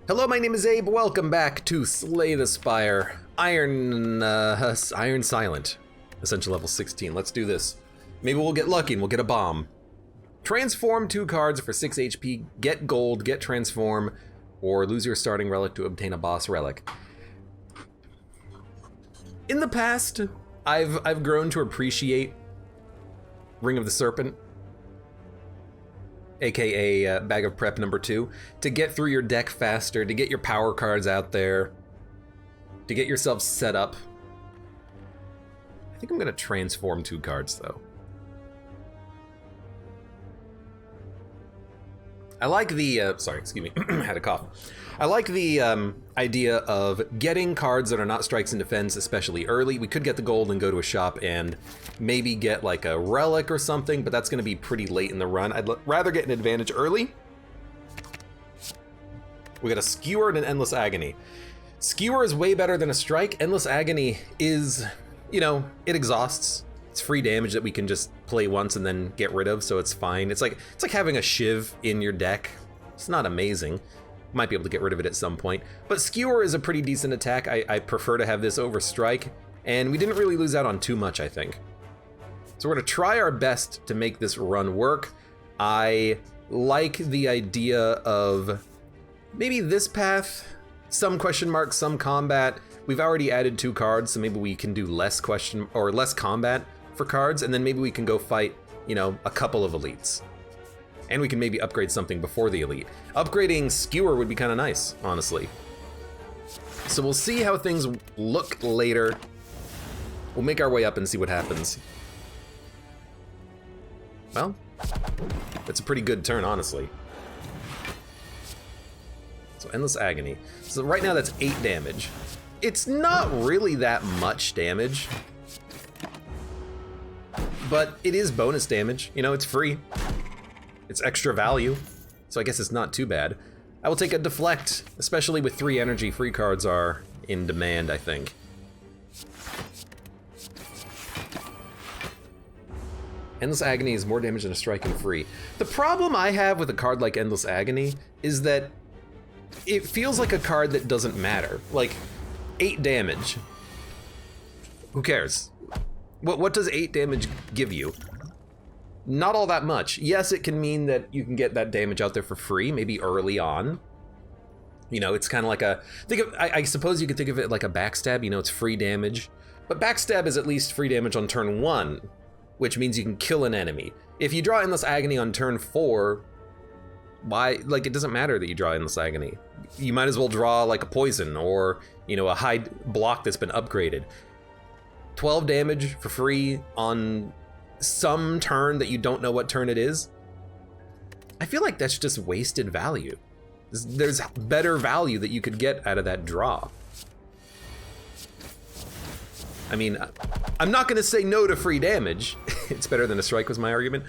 Hello, my name is Abe. Welcome back to Slay the Spire. Iron Silent. Essential level 16. Let's do this. Maybe we'll get lucky and we'll get a bomb. Transform 2 cards for 6 HP, get gold, get transform, or lose your starting relic to obtain a boss relic. In the past, I've grown to appreciate Ring of the Serpent, aka Bag of Prep number 2, to get through your deck faster, to get your power cards out there, to get yourself set up. I think I'm gonna transform 2 cards though. I like the, sorry, excuse me, I had a cough. I like the idea of getting cards that are not strikes and defense, especially early. We could get the gold and go to a shop and maybe get like a relic or something, but that's gonna be pretty late in the run. I'd rather get an advantage early. We got a Skewer and an Endless Agony. Skewer is way better than a strike. Endless Agony is, you know, it exhausts. It's free damage that we can just play once and then get rid of, so it's fine. It's like having a Shiv in your deck. It's not amazing. Might be able to get rid of it at some point. But Skewer is a pretty decent attack. I prefer to have this over Strike, and we didn't really lose out on too much, I think. So we're gonna try our best to make this run work. I like the idea of maybe this path, some question marks, some combat. We've already added 2 cards, so maybe we can do less combat for cards, and then maybe we can go fight, you know, a couple of elites. And we can maybe upgrade something before the elite. Upgrading Skewer would be kind of nice, honestly. So we'll see how things look later. We'll make our way up and see what happens. Well, that's a pretty good turn, honestly. So Endless Agony. So right now that's 8 damage. It's not really that much damage, but it is bonus damage. You know, it's free. It's extra value, so I guess it's not too bad. I will take a Deflect, especially with 3 energy. Free cards are in demand, I think. Endless Agony is more damage than a strike and free. The problem I have with a card like Endless Agony is that it feels like a card that doesn't matter. Like, 8 damage. Who cares? What does 8 damage give you? Not all that much. Yes, it can mean that you can get that damage out there for free, maybe early on. You know, it's kind of like a, I suppose you could think of it like a backstab. You know, it's free damage, but backstab is at least free damage on turn 1, which means you can kill an enemy. If you draw Endless Agony on turn 4, why, like, it doesn't matter that you draw Endless Agony. You might as well draw like a poison or, you know, a high block that's been upgraded. 12 damage for free on some turn that you don't know what turn it is. I feel like that's just wasted value. There's better value that you could get out of that draw. I mean, I'm not gonna say no to free damage. It's better than a strike was my argument.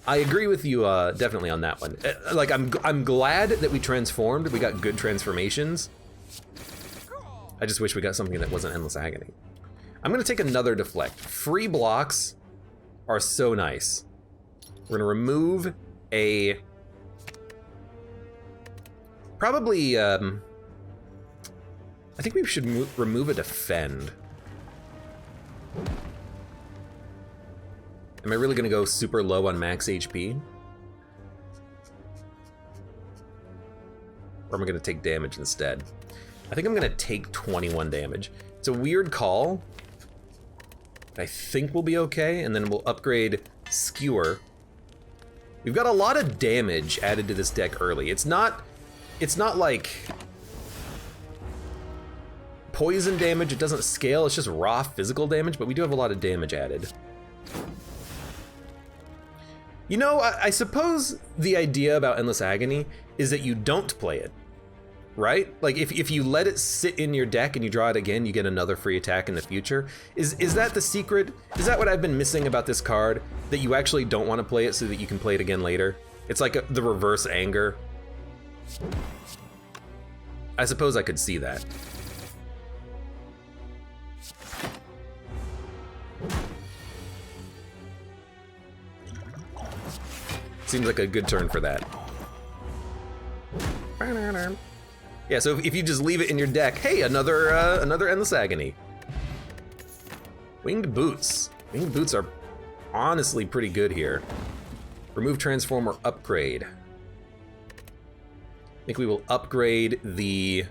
I agree with you definitely on that one. Like, I'm glad that we transformed. We got good transformations. I just wish we got something that wasn't Endless Agony. I'm gonna take another Deflect. Free blocks are so nice. We're gonna remove a, probably, I think we should remove a Defend. Am I really gonna go super low on max HP? Or am I gonna take damage instead? I think I'm gonna take 21 damage. It's a weird call. I think we'll be okay, and then we'll upgrade Skewer. We've got a lot of damage added to this deck early. It's not like poison damage. It doesn't scale. It's just raw physical damage, but we do have a lot of damage added. You know, I suppose the idea about Endless Agony is that you don't play it, right? Like, if you let it sit in your deck and you draw it again, you get another free attack in the future. Is that the secret? Is that what I've been missing about this card? That you actually don't want to play it so that you can play it again later? It's like the reverse anger. I suppose I could see that. Seems like a good turn for that. Yeah, so if you just leave it in your deck, hey, another Endless Agony. Winged Boots. Winged Boots are honestly pretty good here. Remove, transform, or upgrade. I think we will upgrade the...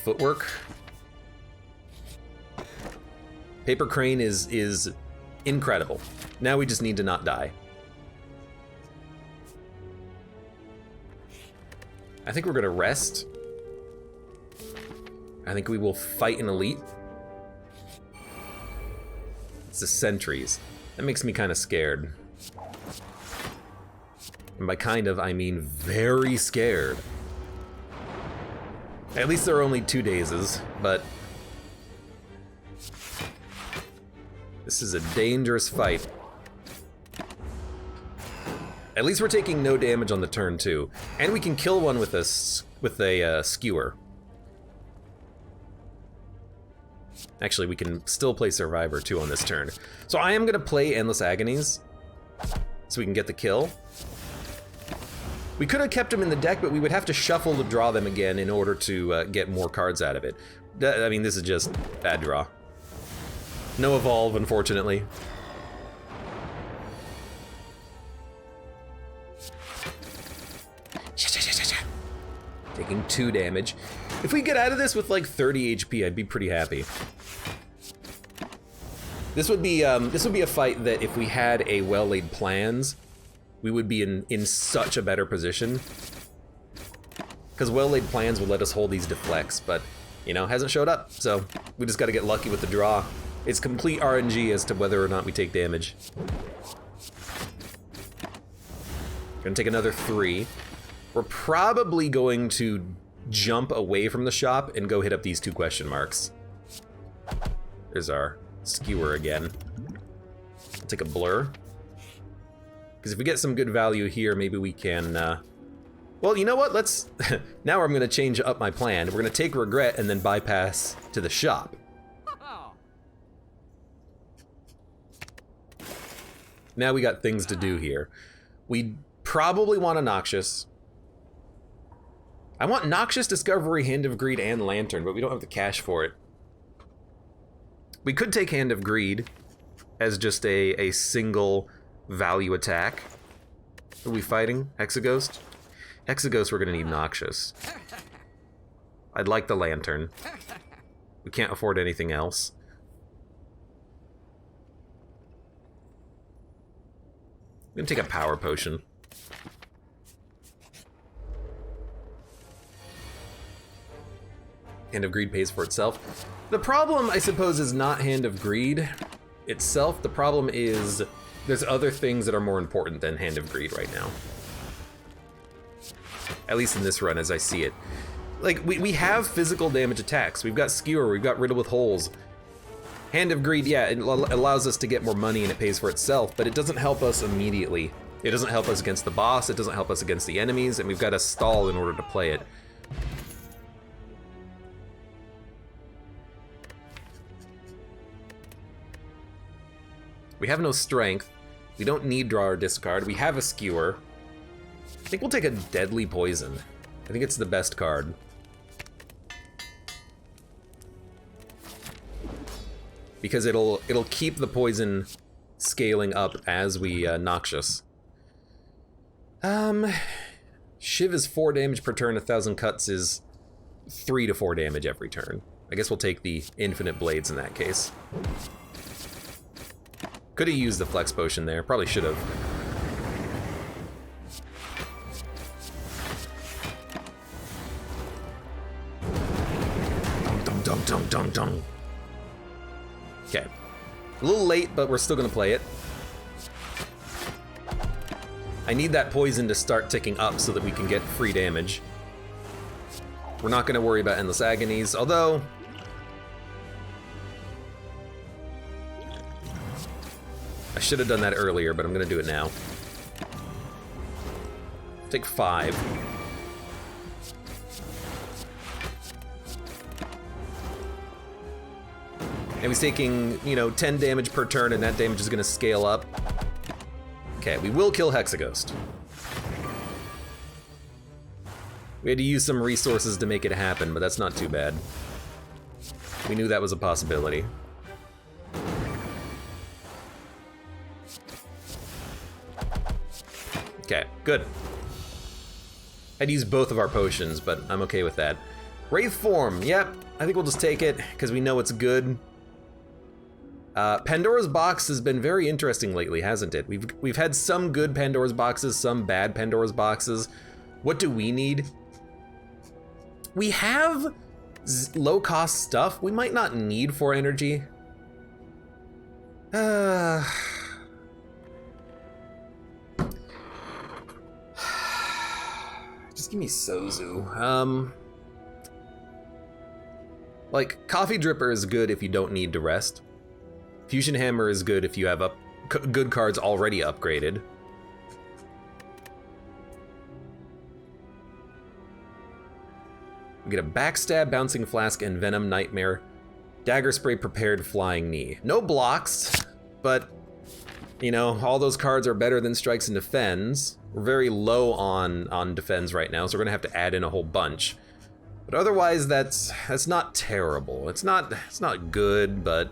footwork. Paper Crane is incredible. Now we just need to not die. I think we're gonna rest. I think we will fight an elite. It's the sentries. That makes me kind of scared. And by kind of, I mean very scared. At least there are only 2 dazes, but this is a dangerous fight. At least we're taking no damage on the turn too, and we can kill one with a skewer. Actually, we can still play Survivor too on this turn. So I am gonna play Endless Agonies so we can get the kill. We could have kept them in the deck, but we would have to shuffle to draw them again in order to get more cards out of it. I mean, this is just bad draw. No evolve, unfortunately. Taking 2 damage. If we get out of this with like 30 HP, I'd be pretty happy. This would be a fight that if we had a well-laid plans, we would be in such a better position. Because well-laid plans would let us hold these deflects, but, you know, hasn't showed up, so we just gotta get lucky with the draw. It's complete RNG as to whether or not we take damage. Gonna take another 3. We're probably going to jump away from the shop and go hit up these 2 question marks. There's our skewer again. I'll take a blur. Because if we get some good value here, maybe we can, well, you know what, let's, now I'm gonna change up my plan. We're gonna take regret and then bypass to the shop. Now we got things to do here. We probably want a Noxious. I want Noxious, Discovery, Hand of Greed, and Lantern, but we don't have the cash for it. We could take Hand of Greed as just a single value attack. Are we fighting? Hexaghost? Hexaghost, we're gonna need Noxious. I'd like the Lantern. We can't afford anything else. I'm gonna take a Power Potion. Hand of Greed pays for itself. The problem, I suppose, is not Hand of Greed itself. The problem is there's other things that are more important than Hand of Greed right now. At least in this run, as I see it. Like, we have physical damage attacks. We've got Skewer, we've got Riddle with Holes. Hand of Greed, yeah, it allows us to get more money and it pays for itself, but it doesn't help us immediately. It doesn't help us against the boss, it doesn't help us against the enemies, and we've got to stall in order to play it. We have no strength. We don't need draw or discard. We have a skewer. I think we'll take a Deadly Poison. I think it's the best card. Because it'll keep the poison scaling up as we Noxious. Shiv is 4 damage per turn. 1,000 cuts is 3 to 4 damage every turn. I guess we'll take the Infinite Blades in that case. Could have used the Flex Potion there. Probably should have. Dum dum dum dum dum. Okay. A little late, but we're still gonna play it. I need that poison to start ticking up so that we can get free damage. We're not gonna worry about Endless Agonies, although... I should have done that earlier, but I'm gonna do it now. Take 5. And he's taking, you know, 10 damage per turn, and that damage is gonna scale up. Okay, we will kill Hexaghost. We had to use some resources to make it happen, but that's not too bad. We knew that was a possibility. Okay, good. I'd use both of our potions, but I'm okay with that. Wraith form, yep. I think we'll just take it, because we know it's good. Pandora's box has been very interesting lately, hasn't it? We've had some good Pandora's boxes, some bad Pandora's boxes. What do we need? We have low-cost stuff. We might not need 4 energy. Just give me Sozu. Like, Coffee Dripper is good if you don't need to rest. Fusion Hammer is good if you have good cards already upgraded. We get a Backstab, Bouncing Flask, and Venom Nightmare. Dagger Spray, Prepared, Flying Knee. No blocks, but, you know, all those cards are better than Strikes and Defends. We're very low on Defends right now, so we're gonna have to add in a whole bunch. But otherwise, that's not terrible. It's not good, but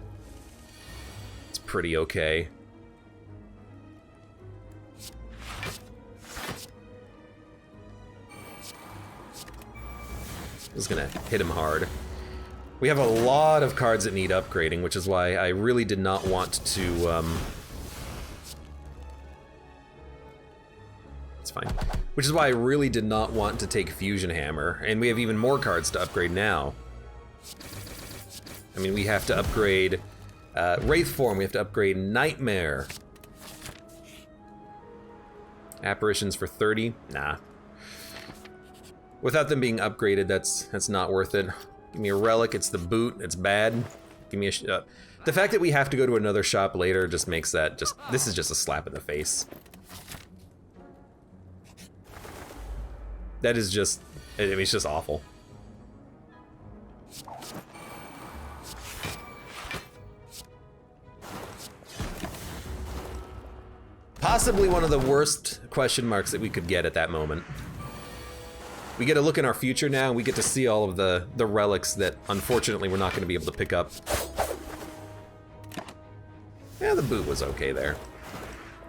it's pretty okay. Just gonna hit him hard. We have a lot of cards that need upgrading, which is why I really did not want to, it's fine. Which is why I really did not want to take Fusion Hammer, and we have even more cards to upgrade now. I mean, we have to upgrade Wraith Form, we have to upgrade Nightmare. Apparitions for 30? Nah. Without them being upgraded, that's not worth it. Give me a relic, it's the boot, it's bad. Give me a the fact that we have to go to another shop later just makes that this is just a slap in the face. That is just, I mean, it's just awful. Possibly one of the worst question marks that we could get at that moment. We get a look in our future now, and we get to see all of the relics that, unfortunately, we're not going to be able to pick up. Yeah, the boot was okay there.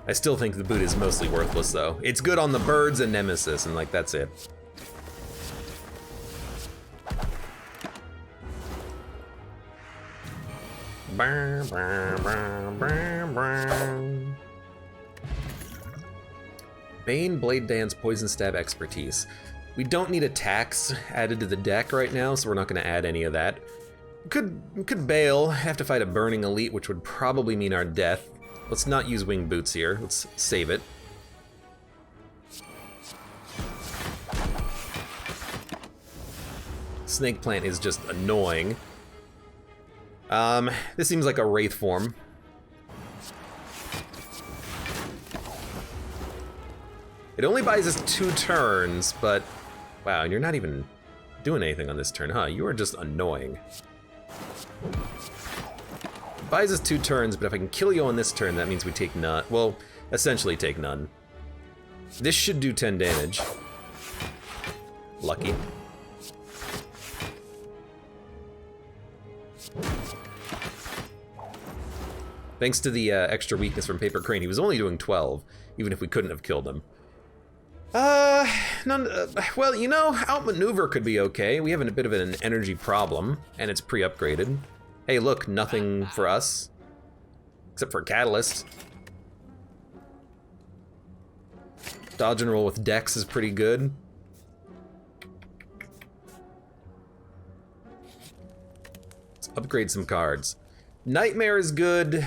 I still think the boot is mostly worthless, though. It's good on the birds and Nemesis, and, like, that's it. Bane, Blade Dance, Poison Stab, Expertise. We don't need attacks added to the deck right now, so we're not going to add any of that. We could bail, have to fight a Burning Elite, which would probably mean our death. Let's not use Winged Boots here, let's save it. Snake Plant is just annoying. This seems like a Wraith form. It only buys us 2 turns, but wow, and you're not even doing anything on this turn, huh? You are just annoying. It buys us 2 turns, but if I can kill you on this turn, that means we take none. Well, essentially take none. This should do 10 damage. Lucky. Thanks to the extra weakness from Paper Crane, he was only doing 12, even if we couldn't have killed him. Well, you know, outmaneuver could be okay. We have a bit of an energy problem, and it's pre-upgraded. Hey, look, nothing for us, except for Catalyst. Dodge and roll with Dex is pretty good. Let's upgrade some cards. Nightmare is good.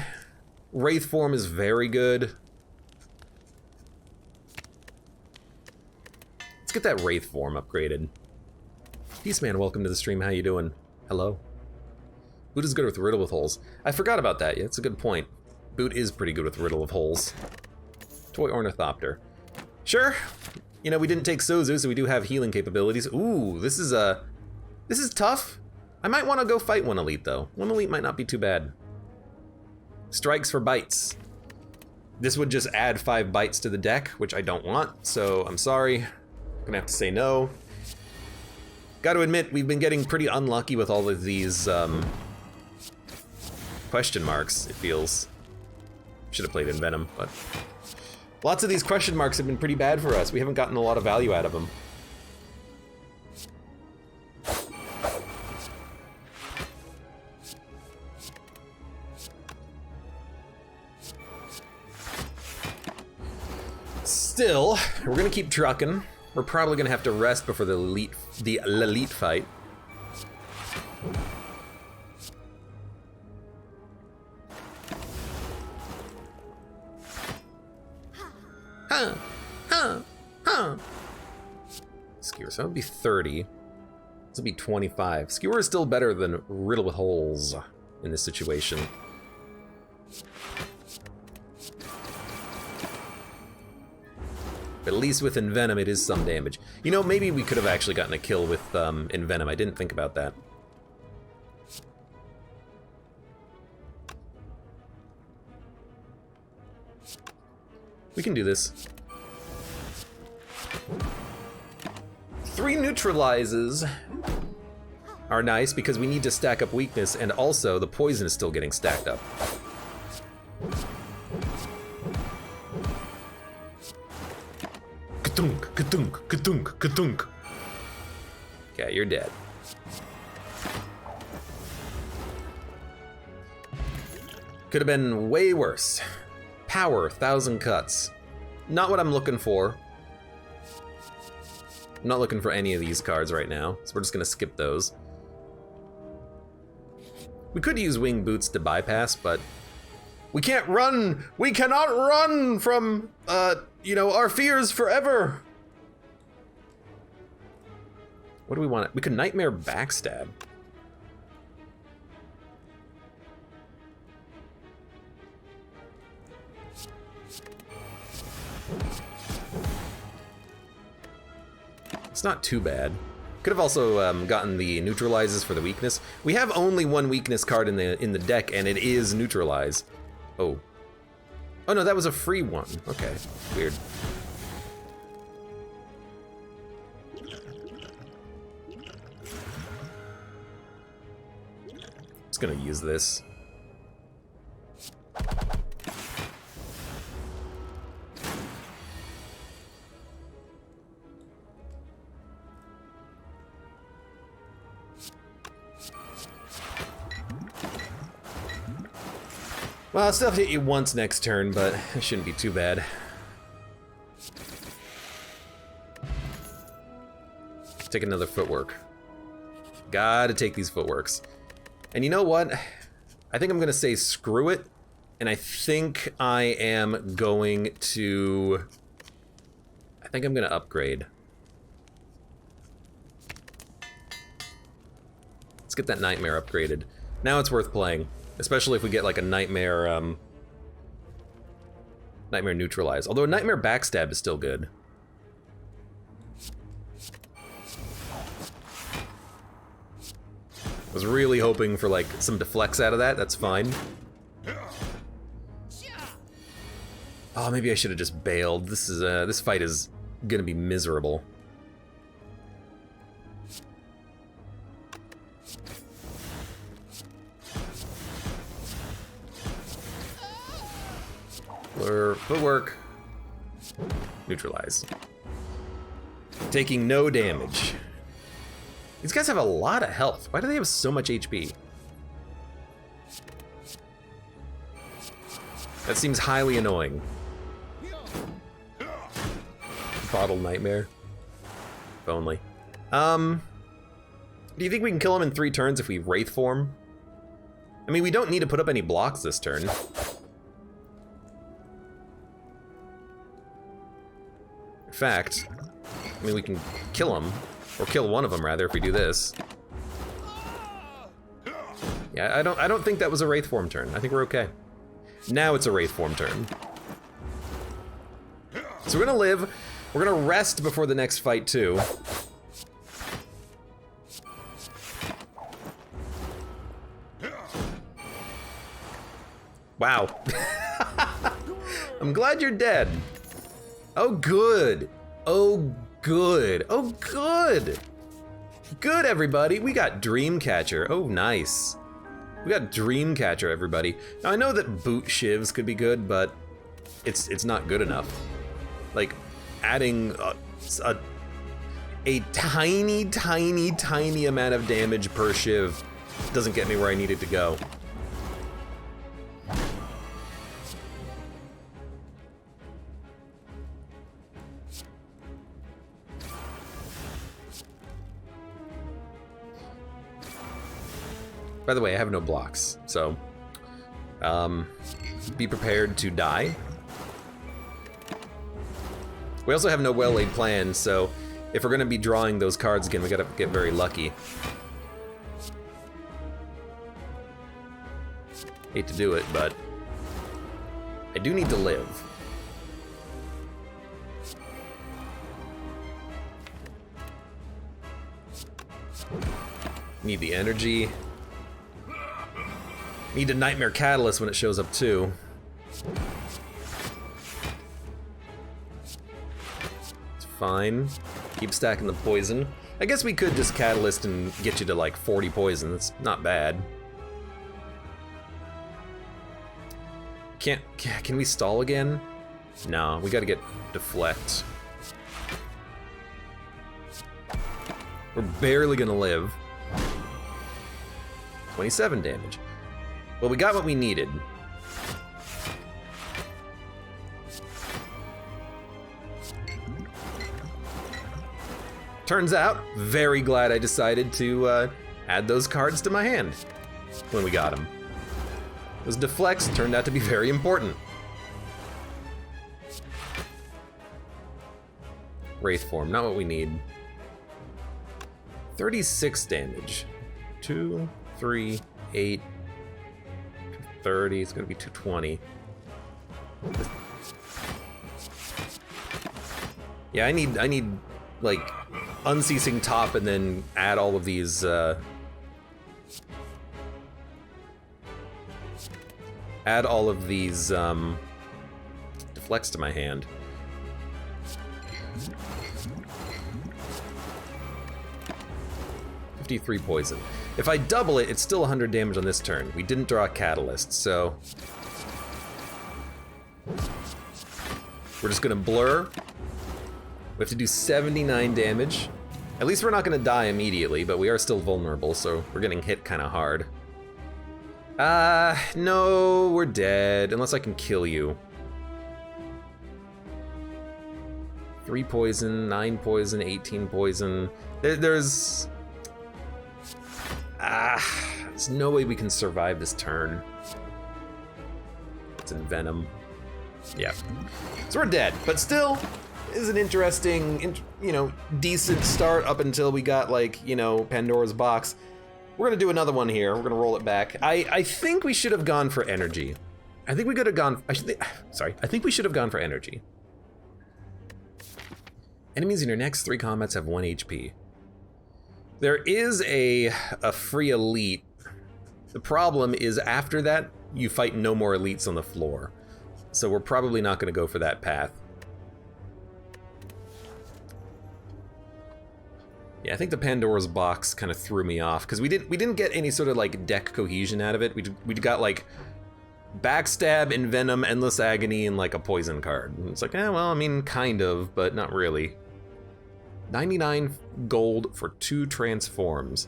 Wraith Form is very good. Let's get that Wraith Form upgraded. Peaceman, welcome to the stream. How you doing? Hello. Boot is good with Riddle with Holes. I forgot about that. Yeah, that's a good point. Boot is pretty good with Riddle of Holes. Toy Ornithopter. Sure. You know, we didn't take Sozu, so we do have healing capabilities. Ooh, this is tough. I might want to go fight one Elite, though. One Elite might not be too bad. Strikes for bites. This would just add 5 bites to the deck, which I don't want, so I'm sorry. I'm gonna have to say no. Gotta admit, we've been getting pretty unlucky with all of these, question marks, it feels. Should have played in Venom, but... Lots of these question marks have been pretty bad for us. We haven't gotten a lot of value out of them. Still, we're gonna keep trucking. We're probably gonna have to rest before the elite fight. Skewer, so that would be 30. This would be 25. Skewer is still better than Riddle with Holes in this situation. But at least with Envenom, it is some damage. You know, maybe we could have actually gotten a kill with Envenom. I didn't think about that. We can do this. 3 neutralizes are nice because we need to stack up weakness, and also the poison is still getting stacked up. Ka-dunk, ka-dunk, ka-dunk, ka-dunk. Okay, you're dead. Could have been way worse. Power, 1,000 cuts. Not what I'm looking for. I'm not looking for any of these cards right now, so we're just gonna skip those. We could use Wing Boots to bypass, but we can't run! We cannot run from, you know, our fears forever! What do we want? We could Nightmare Backstab. It's not too bad. Could have also gotten the neutralizes for the weakness. We have only one weakness card in the deck, and it is neutralize. Oh. Oh no, that was a free one. Okay, weird. Just gonna use this. Well, I'll still hit you once next turn, but it shouldn't be too bad. Take another footwork. Gotta take these footworks. And you know what? I think I'm gonna say screw it, and I think I am going to... I think I'm gonna upgrade. Let's get that Nightmare upgraded. Now it's worth playing. Especially if we get like a Nightmare, Nightmare Neutralize. Although a Nightmare Backstab is still good. I was really hoping for like some deflects out of that, that's fine. Oh, maybe I should have just bailed. This fight is gonna be miserable. Footwork. Neutralize. Taking no damage. These guys have a lot of health. Why do they have so much HP? That seems highly annoying. Bottle Nightmare. If only. Do you think we can kill him in 3 turns if we Wraith form? I mean, we don't need to put up any blocks this turn. In fact, I mean, we can kill him, or kill one of them rather, if we do this. Yeah, I don't think that was a Wraith form turn. I think we're okay. Now it's a Wraith form turn. So we're gonna live. We're gonna rest before the next fight too. Wow. I'm glad you're dead. Oh, good. Oh, good. Oh, good. Good, everybody. We got Dreamcatcher. Oh, nice. We got Dreamcatcher, everybody. Now, I know that boot shivs could be good, but it's not good enough. Like, adding a tiny, tiny, tiny amount of damage per shiv doesn't get me where I need it to go. By the way, I have no blocks, so be prepared to die. We also have no well-laid plans, so if we're gonna be drawing those cards again, we gotta get very lucky. Hate to do it, but I do need to live. Need the energy. Need a Nightmare Catalyst when it shows up too. It's fine. Keep stacking the poison. I guess we could just Catalyst and get you to like 40 poison. That's not bad. Can we stall again? No, we gotta get Deflect. We're barely gonna live. 27 damage. Well, we got what we needed. Turns out, very glad I decided to add those cards to my hand when we got them. Those deflects turned out to be very important. Wraith form, not what we need. 36 damage. 2, 3, 8, 30, it's gonna be 220. Yeah, I need like unceasing top and then add all of these deflects to my hand. $53 poison. If I double it, it's still 100 damage on this turn. We didn't draw a catalyst, so we're just gonna blur. We have to do 79 damage. At least we're not gonna die immediately, but we are still vulnerable, so we're getting hit kind of hard. No, we're dead, unless I can kill you. 3 poison, 9 poison, 18 poison. There's no way we can survive this turn. It's in Venom. Yeah. So we're dead, but still is an interesting, decent start up until we got like, Pandora's box. We're gonna do another one here. We're gonna roll it back. I think we should have gone for energy. I think we could have gone, I think we should have gone for energy. Enemies in your next 3 combats have 1 HP. There is a free elite. The problem is after that, you fight no more elites on the floor. So we're probably not gonna go for that path. Yeah, I think the Pandora's box kind of threw me off because we didn't get any sort of like deck cohesion out of it. We got like backstab, envenom, endless agony, and like a poison card. And it's like, well, I mean, kind of, but not really. 99 gold for 2 transforms.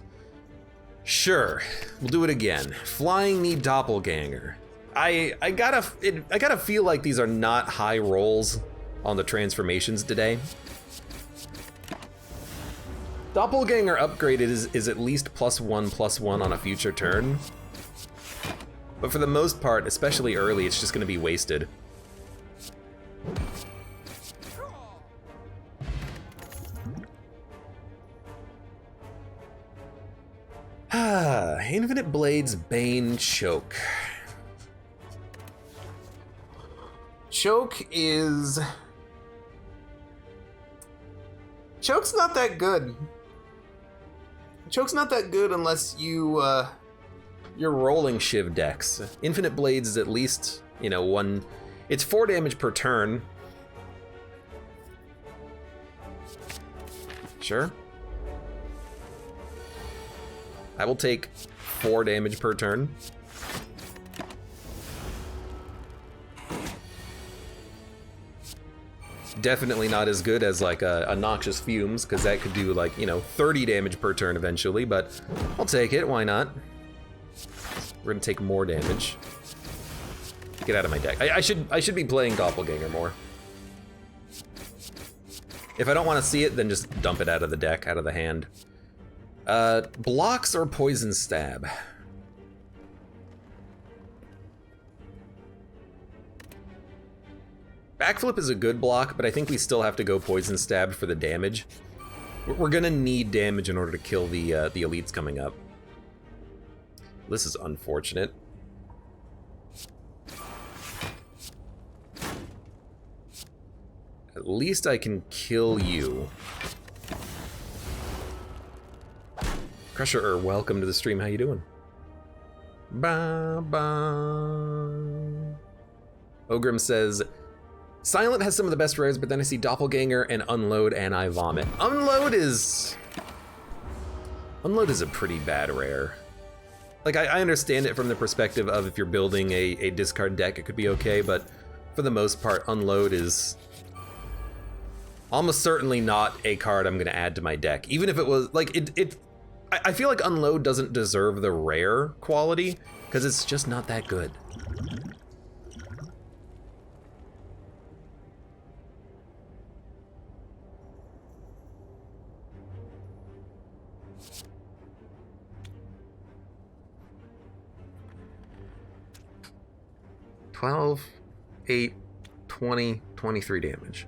Sure, we'll do it again. Flying Knee Doppelganger. I gotta feel like these are not high rolls on the transformations today. Doppelganger upgraded is at least +1/+1 on a future turn. But for the most part, especially early, it's just gonna be wasted. Infinite Blades, Bane, Choke. Choke's not that good. Choke's not that good unless you're rolling Shiv decks. Infinite Blades is at least, it's 4 damage per turn. Sure. I will take 4 damage per turn. Definitely not as good as like a Noxious Fumes, because that could do like, you know, 30 damage per turn eventually, but I'll take it, why not? We're gonna take more damage. Get out of my deck. I should be playing Doppelganger more. If I don't want to see it, then just dump it out of the deck, out of the hand. Blocks or Poison Stab? Backflip is a good block, but I think we still have to go Poison Stab for the damage. We're gonna need damage in order to kill the elites coming up. This is unfortunate. At least I can kill you. Crusher, welcome to the stream. How you doing? Ba ba. Ogrim says, Silent has some of the best rares, but then I see Doppelganger and Unload and I vomit. Unload is a pretty bad rare. Like, I understand it from the perspective of if you're building a discard deck, it could be okay, but for the most part, Unload is almost certainly not a card I'm gonna add to my deck. Even if it was, like, I feel like Unload doesn't deserve the rare quality, because it's just not that good. $12, $8, $20, $23 damage.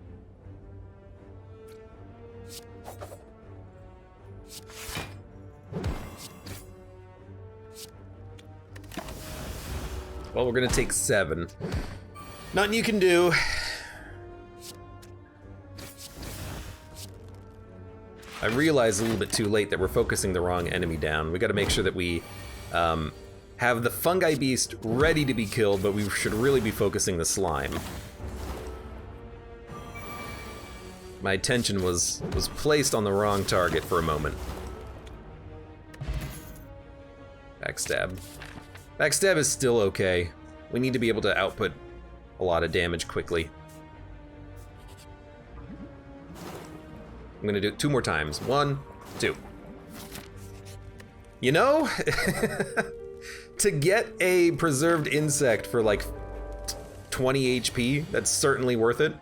Well, we're gonna take 7. Nothing you can do. I realized a little bit too late that we're focusing the wrong enemy down. We gotta make sure that we have the Fungi Beast ready to be killed, but we should really be focusing the Slime. My attention was placed on the wrong target for a moment. Backstab. Backstab is still okay. We need to be able to output a lot of damage quickly. I'm gonna do it 2 more times. 1, 2. You know, to get a preserved insect for like 20 HP, that's certainly worth it.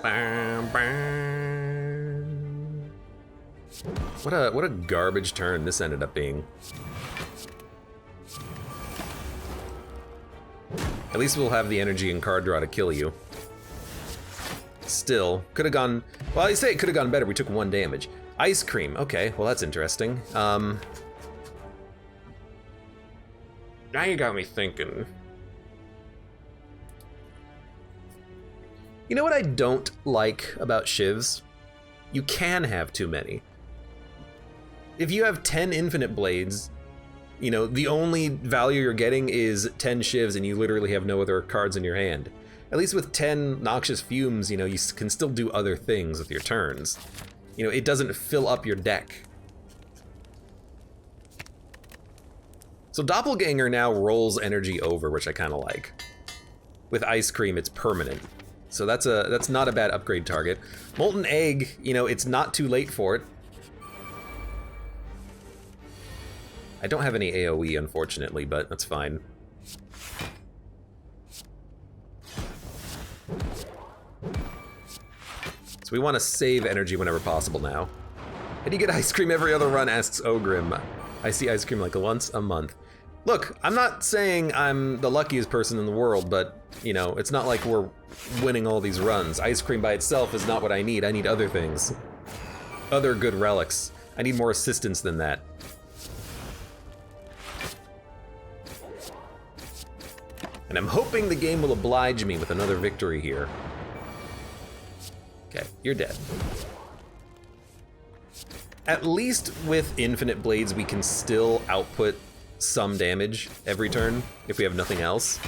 Bam, bam. What a garbage turn this ended up being. At least we'll have the energy and card draw to kill you. Still, could have gone, well, I say it could have gone better. We took 1 damage. Ice Cream, okay, well that's interesting. Now you got me thinking. You know what I don't like about shivs? You can have too many. If you have 10 infinite blades, you know, the only value you're getting is 10 shivs and you literally have no other cards in your hand. At least with 10 Noxious Fumes, you know, you can still do other things with your turns. You know, it doesn't fill up your deck. So Doppelganger now rolls energy over, which I kind of like. With Ice Cream, it's permanent. So that's not a bad upgrade target. Molten Egg, you know, it's not too late for it. I don't have any AoE, unfortunately, but that's fine. So we want to save energy whenever possible now. How do you get Ice Cream every other run, asks Ogrim. I see Ice Cream like once a month. Look, I'm not saying I'm the luckiest person in the world, but, you know, it's not like we're winning all these runs. Ice Cream by itself is not what I need. I need other things. Other good relics. I need more assistance than that. And I'm hoping the game will oblige me with another victory here. Okay, you're dead. At least with Infinite Blades, we can still output some damage every turn if we have nothing else.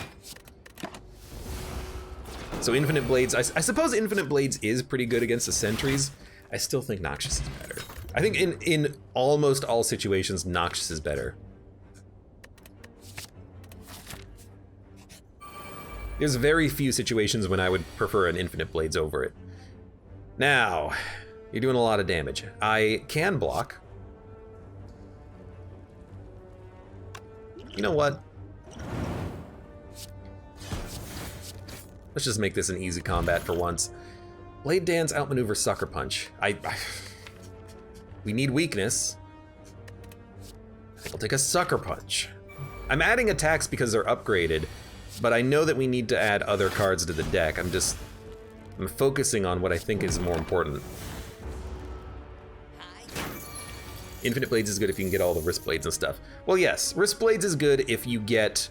So Infinite Blades, I suppose Infinite Blades is pretty good against the sentries. I still think Noxious is better. I think in almost all situations, Noxious is better. There's very few situations when I would prefer an Infinite Blades over it. Now, you're doing a lot of damage. I can block. You know what? Let's just make this an easy combat for once. Blade Dance outmaneuver Sucker Punch. We need weakness. I'll take a Sucker Punch. I'm adding attacks because they're upgraded, but I know that we need to add other cards to the deck. I'm focusing on what I think is more important. Infinite Blades is good if you can get all the Wrist Blades and stuff. Well, yes, Wrist Blades is good if you get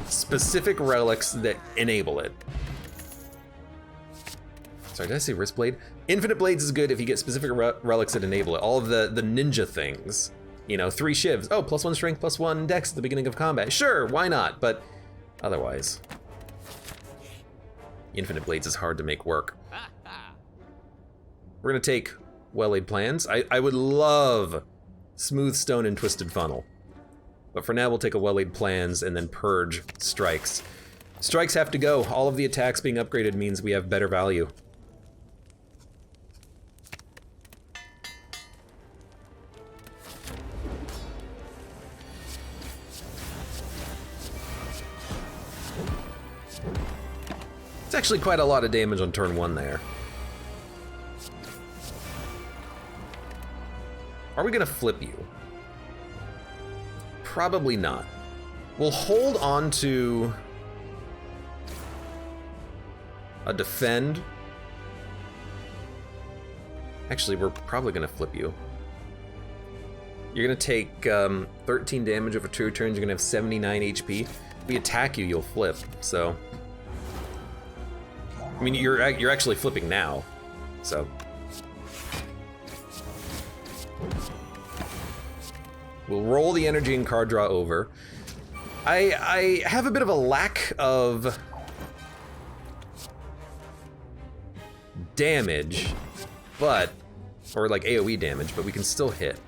specific relics that enable it. Sorry, did I say Wrist Blade? Infinite Blades is good if you get specific relics that enable it. All of the ninja things. You know, 3 shivs. Oh, +1 strength, +1 dex at the beginning of combat. Sure, why not? But otherwise, Infinite Blades is hard to make work. We're gonna take Well-Laid Plans. I would love Smooth Stone and Twisted Funnel. But for now, we'll take a Well-Laid Plans and then purge strikes. Strikes have to go. All of the attacks being upgraded means we have better value. It's actually quite a lot of damage on turn 1 there. Are we gonna flip you? Probably not. We'll hold on to a defend. Actually, we're probably gonna flip you. You're gonna take 13 damage over 2 turns. You're gonna have 79 HP. If we attack you, you'll flip, so. I mean, you're actually flipping now, so. We'll roll the energy and card draw over. I have a bit of a lack of damage, but, or like AoE damage, but we can still hit.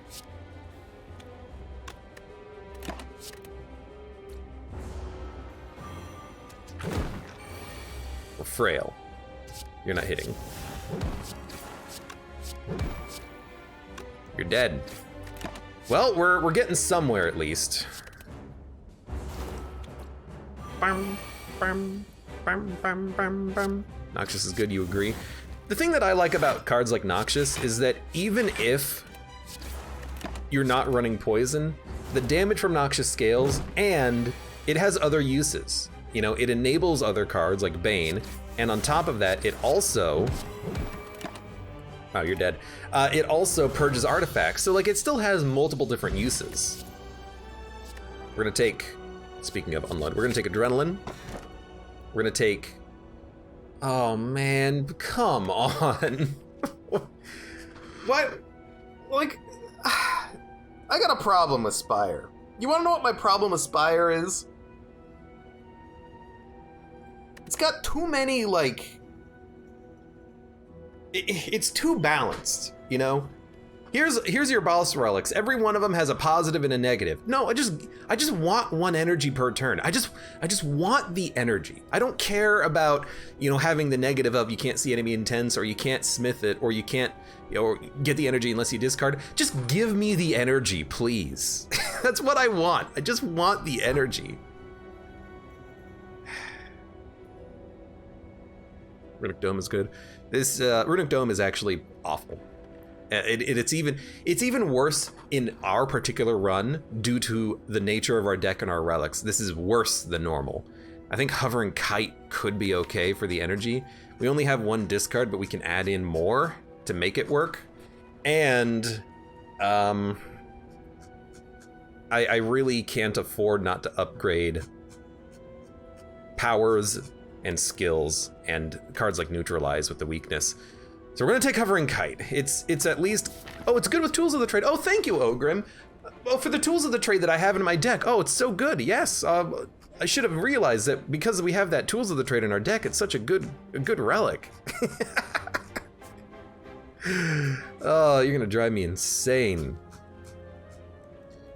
We're frail. You're not hitting. You're dead. Well, we're getting somewhere at least. Noxious is good, you agree? The thing that I like about cards like Noxious is that even if you're not running poison, the damage from Noxious scales, and it has other uses. You know, it enables other cards like Bane, and on top of that, it also... Oh, you're dead. It also purges artifacts, so like it still has multiple different uses. We're gonna take, speaking of unload, we're gonna take Adrenaline. We're gonna take, oh man, come on. What? Like, I got a problem with Spire. You wanna know what my problem with Spire is? It's got too many, like, it's too balanced, you know? Here's your boss relics. Every one of them has a positive and a negative. No, I just want 1 energy per turn. I just want the energy. I don't care about, you know, having the negative of you can't see enemy intents, or you can't smith it, or you can't, you know, get the energy unless you discard. Just give me the energy, please. That's what I want. I just want the energy. Runic Dome is good. This Runic Dome is actually awful. It's even worse in our particular run due to the nature of our deck and our relics. This is worse than normal. I think Hovering Kite could be okay for the energy. We only have 1 discard, but we can add in more to make it work. And I really can't afford not to upgrade powers and skills and cards like Neutralize with the weakness. So we're gonna take Hovering Kite. It's at least, oh, it's good with Tools of the Trade. Oh, thank you, Ogrim. Oh, for the Tools of the Trade that I have in my deck. Oh, it's so good, yes. I should have realized that because we have that Tools of the Trade in our deck, it's such a good relic. Oh, you're gonna drive me insane.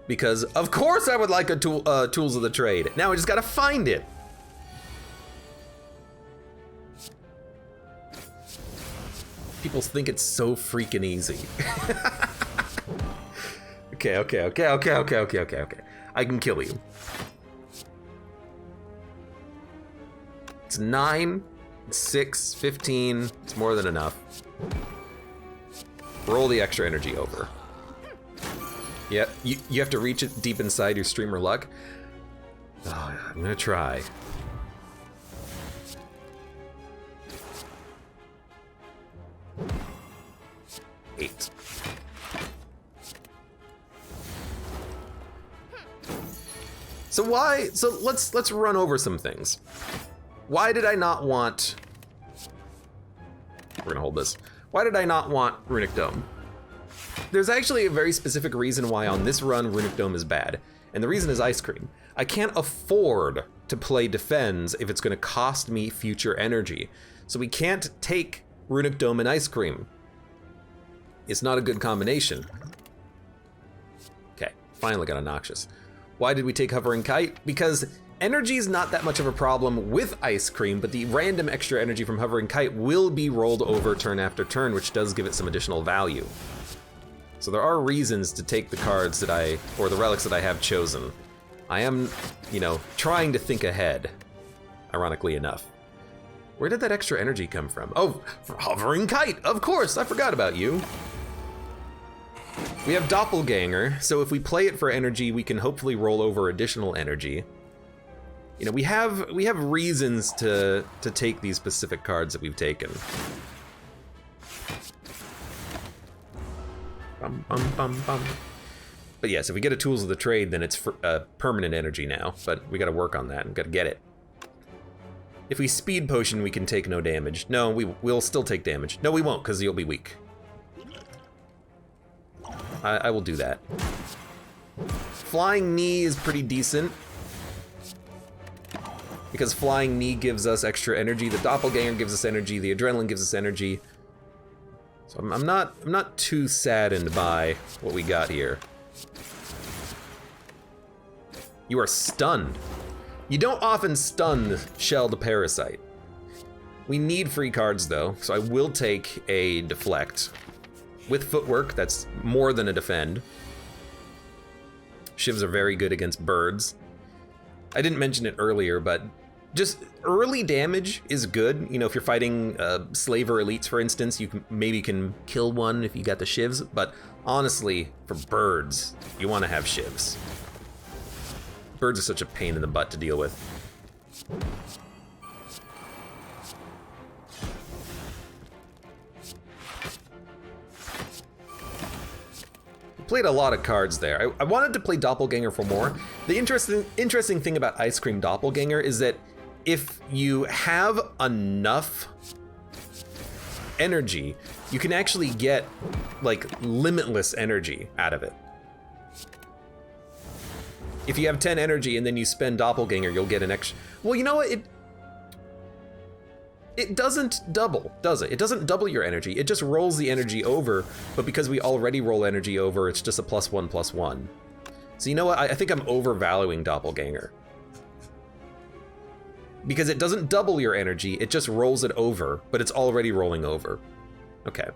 Because of course I would like a Tools of the Trade. Now I just gotta find it. People think it's so freaking easy. Okay. I can kill you. It's 9, 6, 15. It's more than enough. Roll the extra energy over. Yep, you have to reach it deep inside your streamer luck. Oh, I'm gonna try. Eight. So let's run over some things. Why did I not want... We're gonna hold this. Why did I not want Runic Dome? There's actually a very specific reason why on this run Runic Dome is bad, and the reason is Ice Cream. I can't afford to play Defends if it's gonna cost me future energy. So we can't take Runic Dome and Ice Cream. It's not a good combination. Okay, finally got a Noxious. Why did we take Hovering Kite? Because energy is not that much of a problem with Ice Cream, but the random extra energy from Hovering Kite will be rolled over turn after turn, which does give it some additional value. So there are reasons to take the cards that or the relics that I have chosen. I am, trying to think ahead, ironically enough. Where did that extra energy come from? Oh, Hovering Kite, of course, I forgot about you. We have Doppelganger, so if we play it for energy, we can hopefully roll over additional energy. We have reasons to take these specific cards that we've taken. But yes, if we get a Tools of the Trade, then it's permanent energy now, but we gotta work on that and gotta get it. If we Speed Potion, we can take no damage. No, we'll still take damage. No, we won't, because you'll be weak. I will do that. Flying Knee is pretty decent, because Flying Knee gives us extra energy, the Doppelganger gives us energy, the Adrenaline gives us energy. So I'm not too saddened by what we got here. You are stunned. You don't often stun Shelled Parasite. We need free cards though, so I will take a Deflect. With Footwork, that's more than a Defend. Shivs are very good against birds. I didn't mention it earlier, but just early damage is good. If you're fighting Slaver Elites, for instance, you maybe can kill one if you got the Shivs, but honestly, for birds, you want to have Shivs. Birds are such a pain in the butt to deal with. Played a lot of cards there. I wanted to play Doppelganger for more. The interesting thing about Ice Cream Doppelganger is that if you have enough energy, you can actually get like limitless energy out of it. If you have 10 energy and then you spend Doppelganger, you'll get an extra. Well, you know what? It doesn't double, does it? It doesn't double your energy. It just rolls the energy over, but because we already roll energy over, it's just a +1/+1. So you know what? I think I'm overvaluing Doppelganger. Because it doesn't double your energy, it just rolls it over, but it's already rolling over. Okay.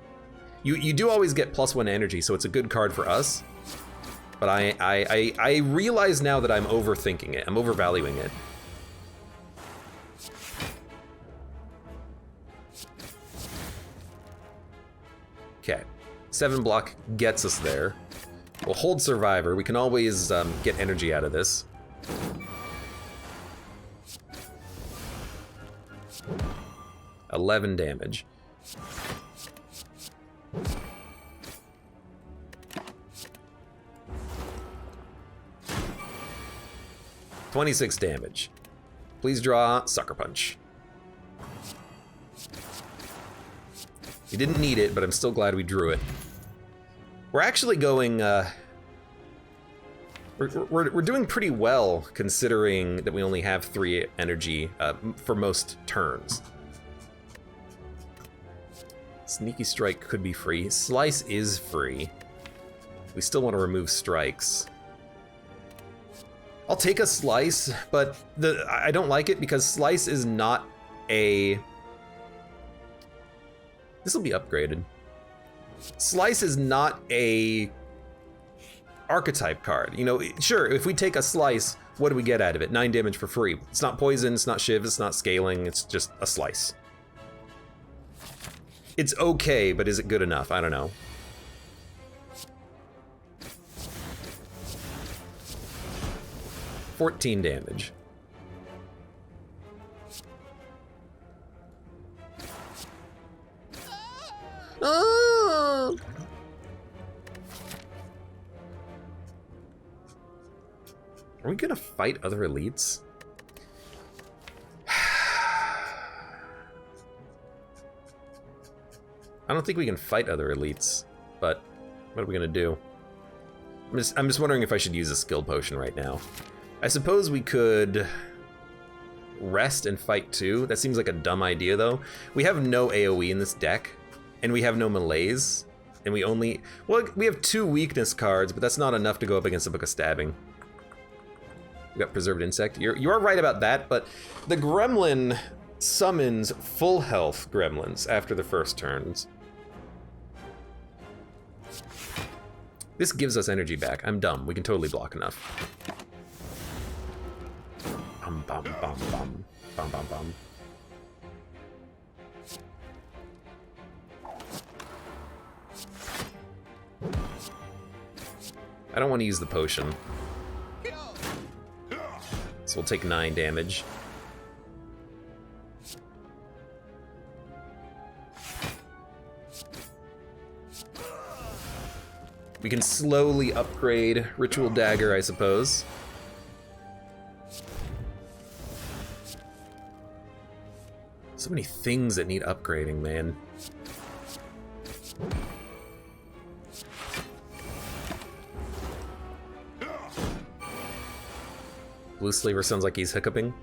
You do always get +1 energy, so it's a good card for us. But I realize now that I'm overthinking it. I'm overvaluing it. Okay, 7 block gets us there. We'll hold Survivor. We can always get energy out of this. $11 damage. $26 damage. Please draw Sucker Punch. We didn't need it, but I'm still glad we drew it. We're actually going, we're We're doing pretty well, considering that we only have 3 energy for most turns. Sneaky Strike could be free. Slice is free. We still want to remove strikes. I'll take a Slice, but I don't like it because Slice is not a... This will be upgraded. Slice is not a archetype card. You know, sure, if we take a Slice, what do we get out of it? 9 damage for free. It's not poison, it's not shiv, it's not scaling, it's just a Slice. It's okay, but is it good enough? I don't know. $14 damage. Oh! Are we gonna fight other elites? I don't think we can fight other elites, but what are we gonna do? I'm just wondering if I should use a skill potion right now. I suppose we could rest and fight too. That seems like a dumb idea though. We have no AoE in this deck, and we have no melees, and we only... Well, we have 2 weakness cards, but that's not enough to go up against the Book of Stabbing. We got Preserved Insect. You are right about that, but the gremlin summons full health gremlins after the first turns. This gives us energy back. I'm dumb. We can totally block enough. Bum, bum, bum, bum. Bum, bum, bum. I don't want to use the potion. So we'll take 9 damage. We can slowly upgrade Ritual Dagger, I suppose. So many things that need upgrading, man. Blue Slaver sounds like he's hiccuping.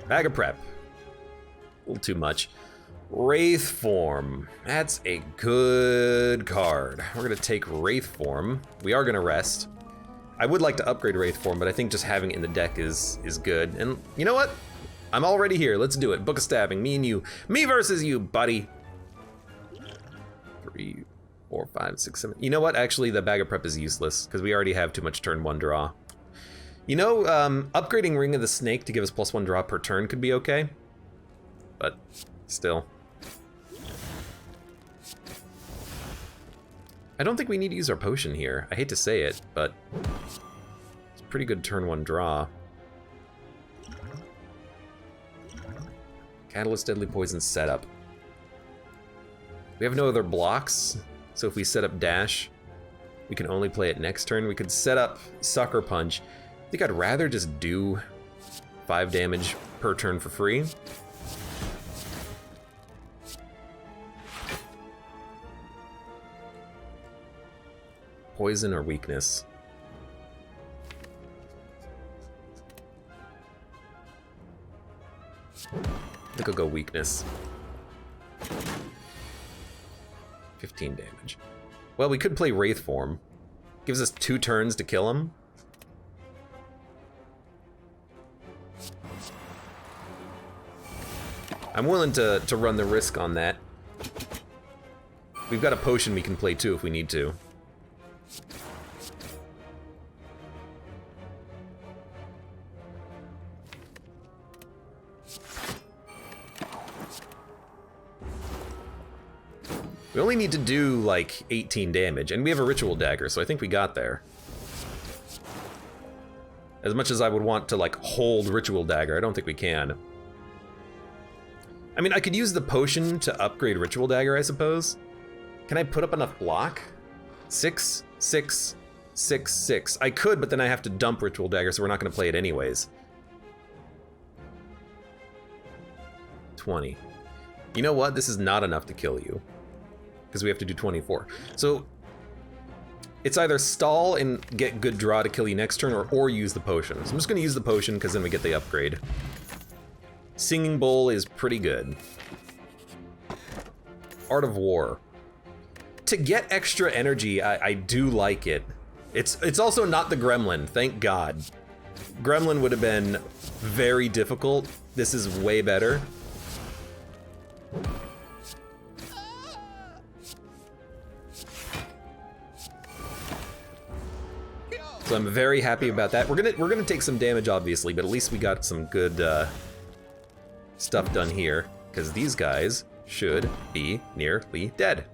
Bag of Prep. A little too much. Wraith Form. That's a good card. We're gonna take Wraith Form. We are gonna rest. I would like to upgrade Wraith Form, but I think just having it in the deck is good. And you know what? I'm already here. Let's do it. Book of Stabbing. Me and you. Me versus you, buddy. 3, 4, 5, 6, 7. You know what? Actually, the Bag of Prep is useless because we already have too much turn 1 draw. You know, upgrading Ring of the Snake to give us +1 draw per turn could be okay. But still. I don't think we need to use our potion here. I hate to say it, but it's a pretty good turn 1 draw. Catalyst, Deadly Poison setup. We have no other blocks, so if we set up Dash, we can only play it next turn. We could set up Sucker Punch. I think I'd rather just do 5 damage per turn for free. Poison or weakness? I think I'll go weakness. 15 damage. Well, we could play Wraith Form. Gives us 2 turns to kill him. I'm willing to run the risk on that. We've got a potion we can play too if we need to. We only need to do like 18 damage, and we have a Ritual Dagger, so I think we got there. As much as I would want to like hold Ritual Dagger, I don't think we can. I mean, I could use the potion to upgrade Ritual Dagger, I suppose. Can I put up enough block? 6, 6, 6, 6. I could, but then I have to dump Ritual Dagger, so we're not going to play it anyways. 20. You know what? This is not enough to kill you. because we have to do 24. So it's either stall and get good draw to kill you next turn, or use the potion. So I'm just going to use the potion because then we get the upgrade. Singing Bowl is pretty good. Art of War. To get extra energy, I do like it. It's also not the Gremlin, thank God. Gremlin would have been very difficult. This is way better. So I'm very happy about that. We're gonna take some damage, obviously, but at least we got some good stuff done here, because these guys should be nearly dead.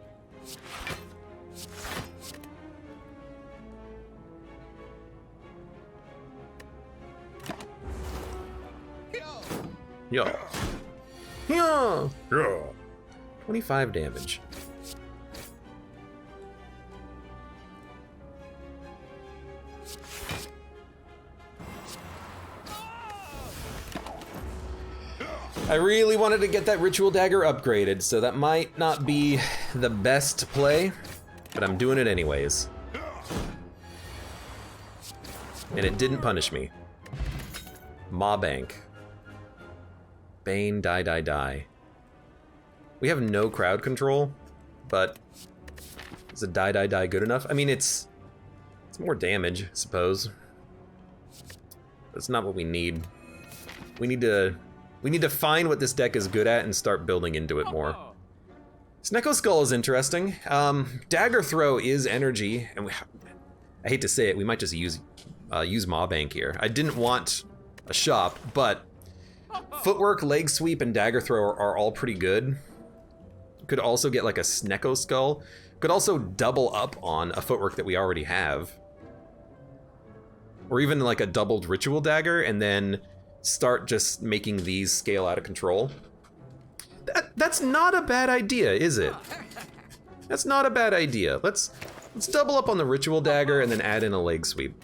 Yo. Yeah. 25 damage. I really wanted to get that Ritual Dagger upgraded, so that might not be the best play, but I'm doing it anyways. And it didn't punish me. Maw Bank. Bane, die. We have no crowd control, but is a die good enough? I mean, it's more damage, I suppose. That's not what we need. We need to find what this deck is good at and start building into it more. Snecko Skull is interesting. Dagger Throw is energy, and I hate to say it, we might just use Maw Bank here. I didn't want a shop, but Footwork, Leg Sweep, and Dagger Throw are all pretty good. Could also get like a Snecko Skull. Could also double up on a Footwork that we already have. Or even like a doubled Ritual Dagger, and then start just making these scale out of control. That's not a bad idea, is it? That's not a bad idea. Let's double up on the Ritual Dagger and then add in a Leg Sweep.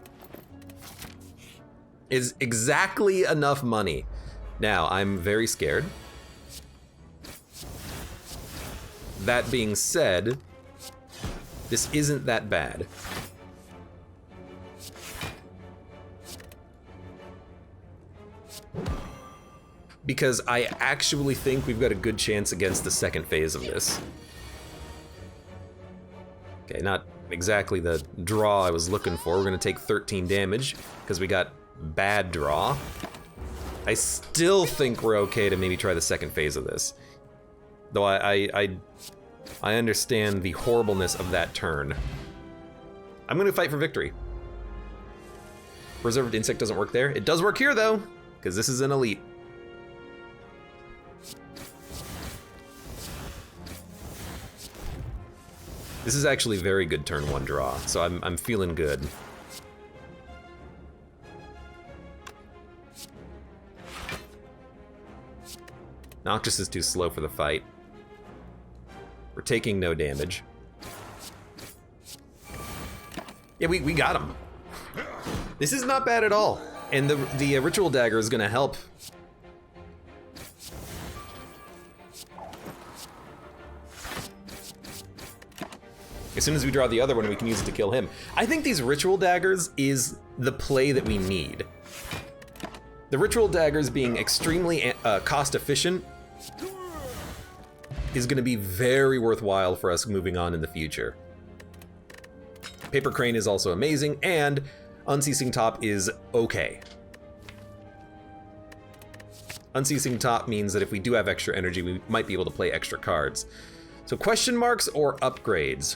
Is exactly enough money. Now, I'm very scared. That being said, this isn't that bad. Because I actually think we've got a good chance against the second phase of this. Okay, not exactly the draw I was looking for. We're gonna take 13 damage because we got bad draw. I still think we're okay to maybe try the second phase of this. Though I understand the horribleness of that turn. I'm gonna fight for victory. Reserved Insect doesn't work there. It does work here though, because this is an elite. This is actually very good turn 1 draw, so I'm feeling good. Noctis is too slow for the fight. We're taking no damage. Yeah, we got him. This is not bad at all. And the Ritual Dagger is gonna help. As soon as we draw the other one, we can use it to kill him. I think these Ritual Daggers is the play that we need. The Ritual Daggers being extremely cost efficient is going to be very worthwhile for us moving on in the future. Paper Crane is also amazing, and Unceasing Top is okay. Unceasing Top means that if we do have extra energy, we might be able to play extra cards. So question marks or upgrades?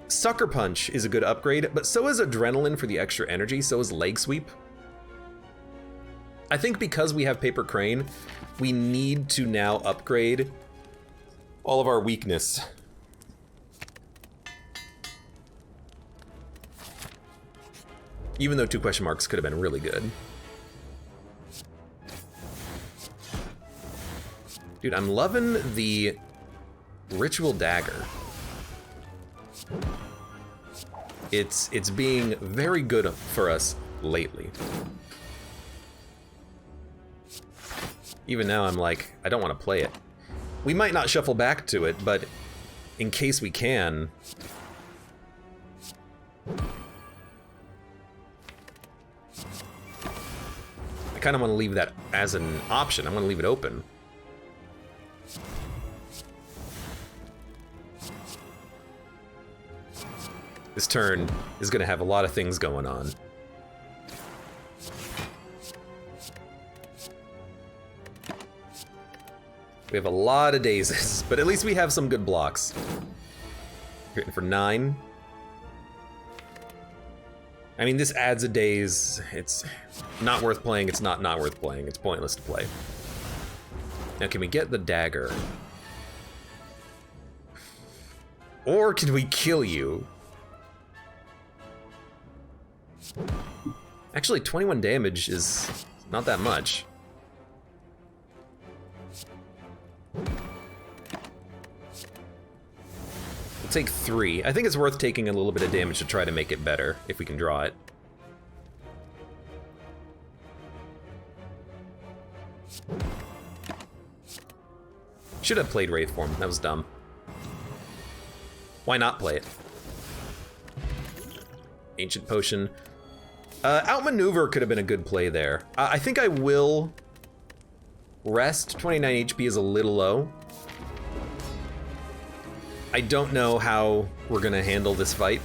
Sucker Punch is a good upgrade, but so is Adrenaline for the extra energy, so is Leg Sweep. I think because we have Paper Crane, we need to now upgrade all of our weakness. Even though 2 question marks could have been really good. Dude, I'm loving the Ritual Dagger. It's being very good for us lately. Even now I'm like, I don't want to play it. We might not shuffle back to it, but in case we can... I kind of want to leave that as an option. I want to leave it open. This turn is going to have a lot of things going on. We have a lot of dazes, but at least we have some good blocks. Hitting for 9. I mean, this adds a daze. It's not worth playing. It's not worth playing. It's pointless to play. Now, can we get the dagger? Or can we kill you? Actually, 21 damage is not that much. We'll take 3. I think it's worth taking a little bit of damage to try to make it better, if we can draw it. Should have played Wraith Form. That was dumb. Why not play it? Ancient Potion. Outmaneuver could have been a good play there. I think I will rest. 29 HP is a little low. I don't know how we're gonna handle this fight.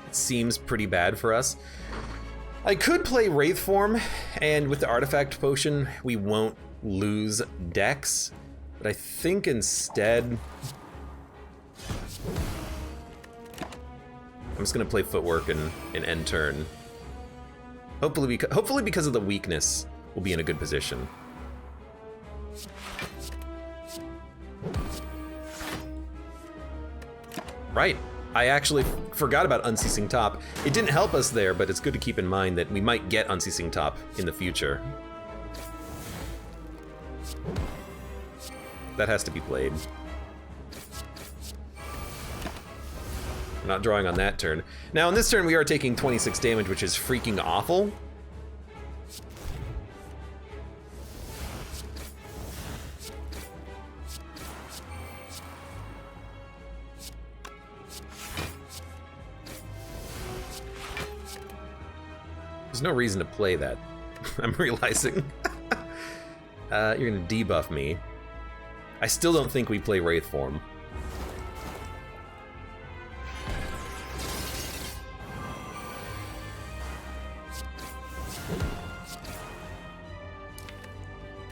It seems pretty bad for us. I could play Wraith Form, and with the Artifact Potion, we won't lose Dex. But I think instead... I'm just gonna play Footwork and end turn. Hopefully because of the weakness, we'll be in a good position. Right. I actually forgot about Unceasing Top. It didn't help us there, but it's good to keep in mind that we might get Unceasing Top in the future. That has to be played. We're not drawing on that turn. Now, on this turn, we are taking 26 damage, which is freaking awful. There's no reason to play that, I'm realizing. You're gonna debuff me. I still don't think we play Wraith Form.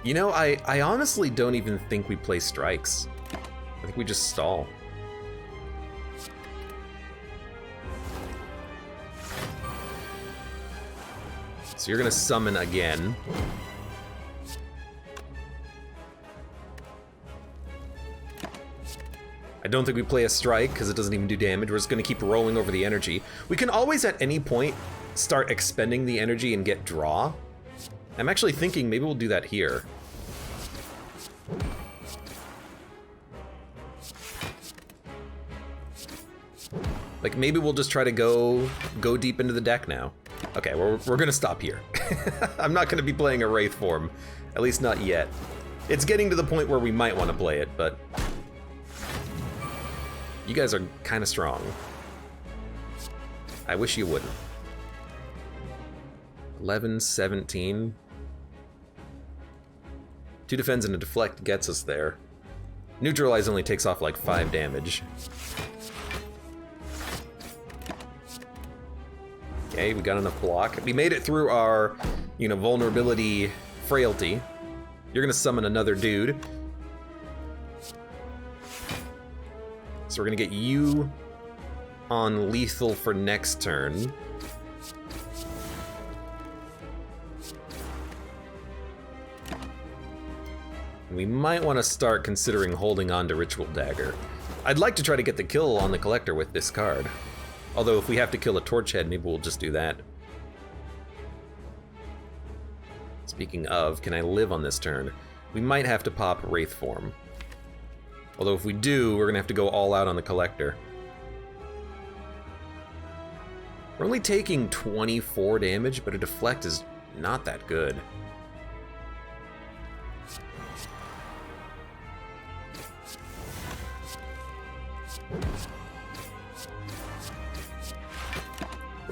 You know, I honestly don't even think we play Strikes. I think we just stall. So you're gonna summon again. I don't think we play a strike because it doesn't even do damage. We're just gonna keep rolling over the energy. We can always at any point start expending the energy and get draw. I'm actually thinking maybe we'll do that here. Like maybe we'll just try to go deep into the deck now. Okay, we're gonna stop here. I'm not gonna be playing a Wraith Form, at least not yet. It's getting to the point where we might want to play it, but you guys are kind of strong. I wish you wouldn't. 11, 17. 2 defends and a deflect gets us there. Neutralize only takes off like 5 damage. Okay, we got enough block. We made it through our, vulnerability frailty. You're gonna summon another dude. So we're gonna get you on lethal for next turn. We might want to start considering holding on to Ritual Dagger. I'd like to try to get the kill on the Collector with this card. Although if we have to kill a Torchhead, maybe we'll just do that. Speaking of, can I live on this turn? We might have to pop Wraith Form. Although if we do, we're gonna have to go all out on the Collector. We're only taking 24 damage, but a deflect is not that good.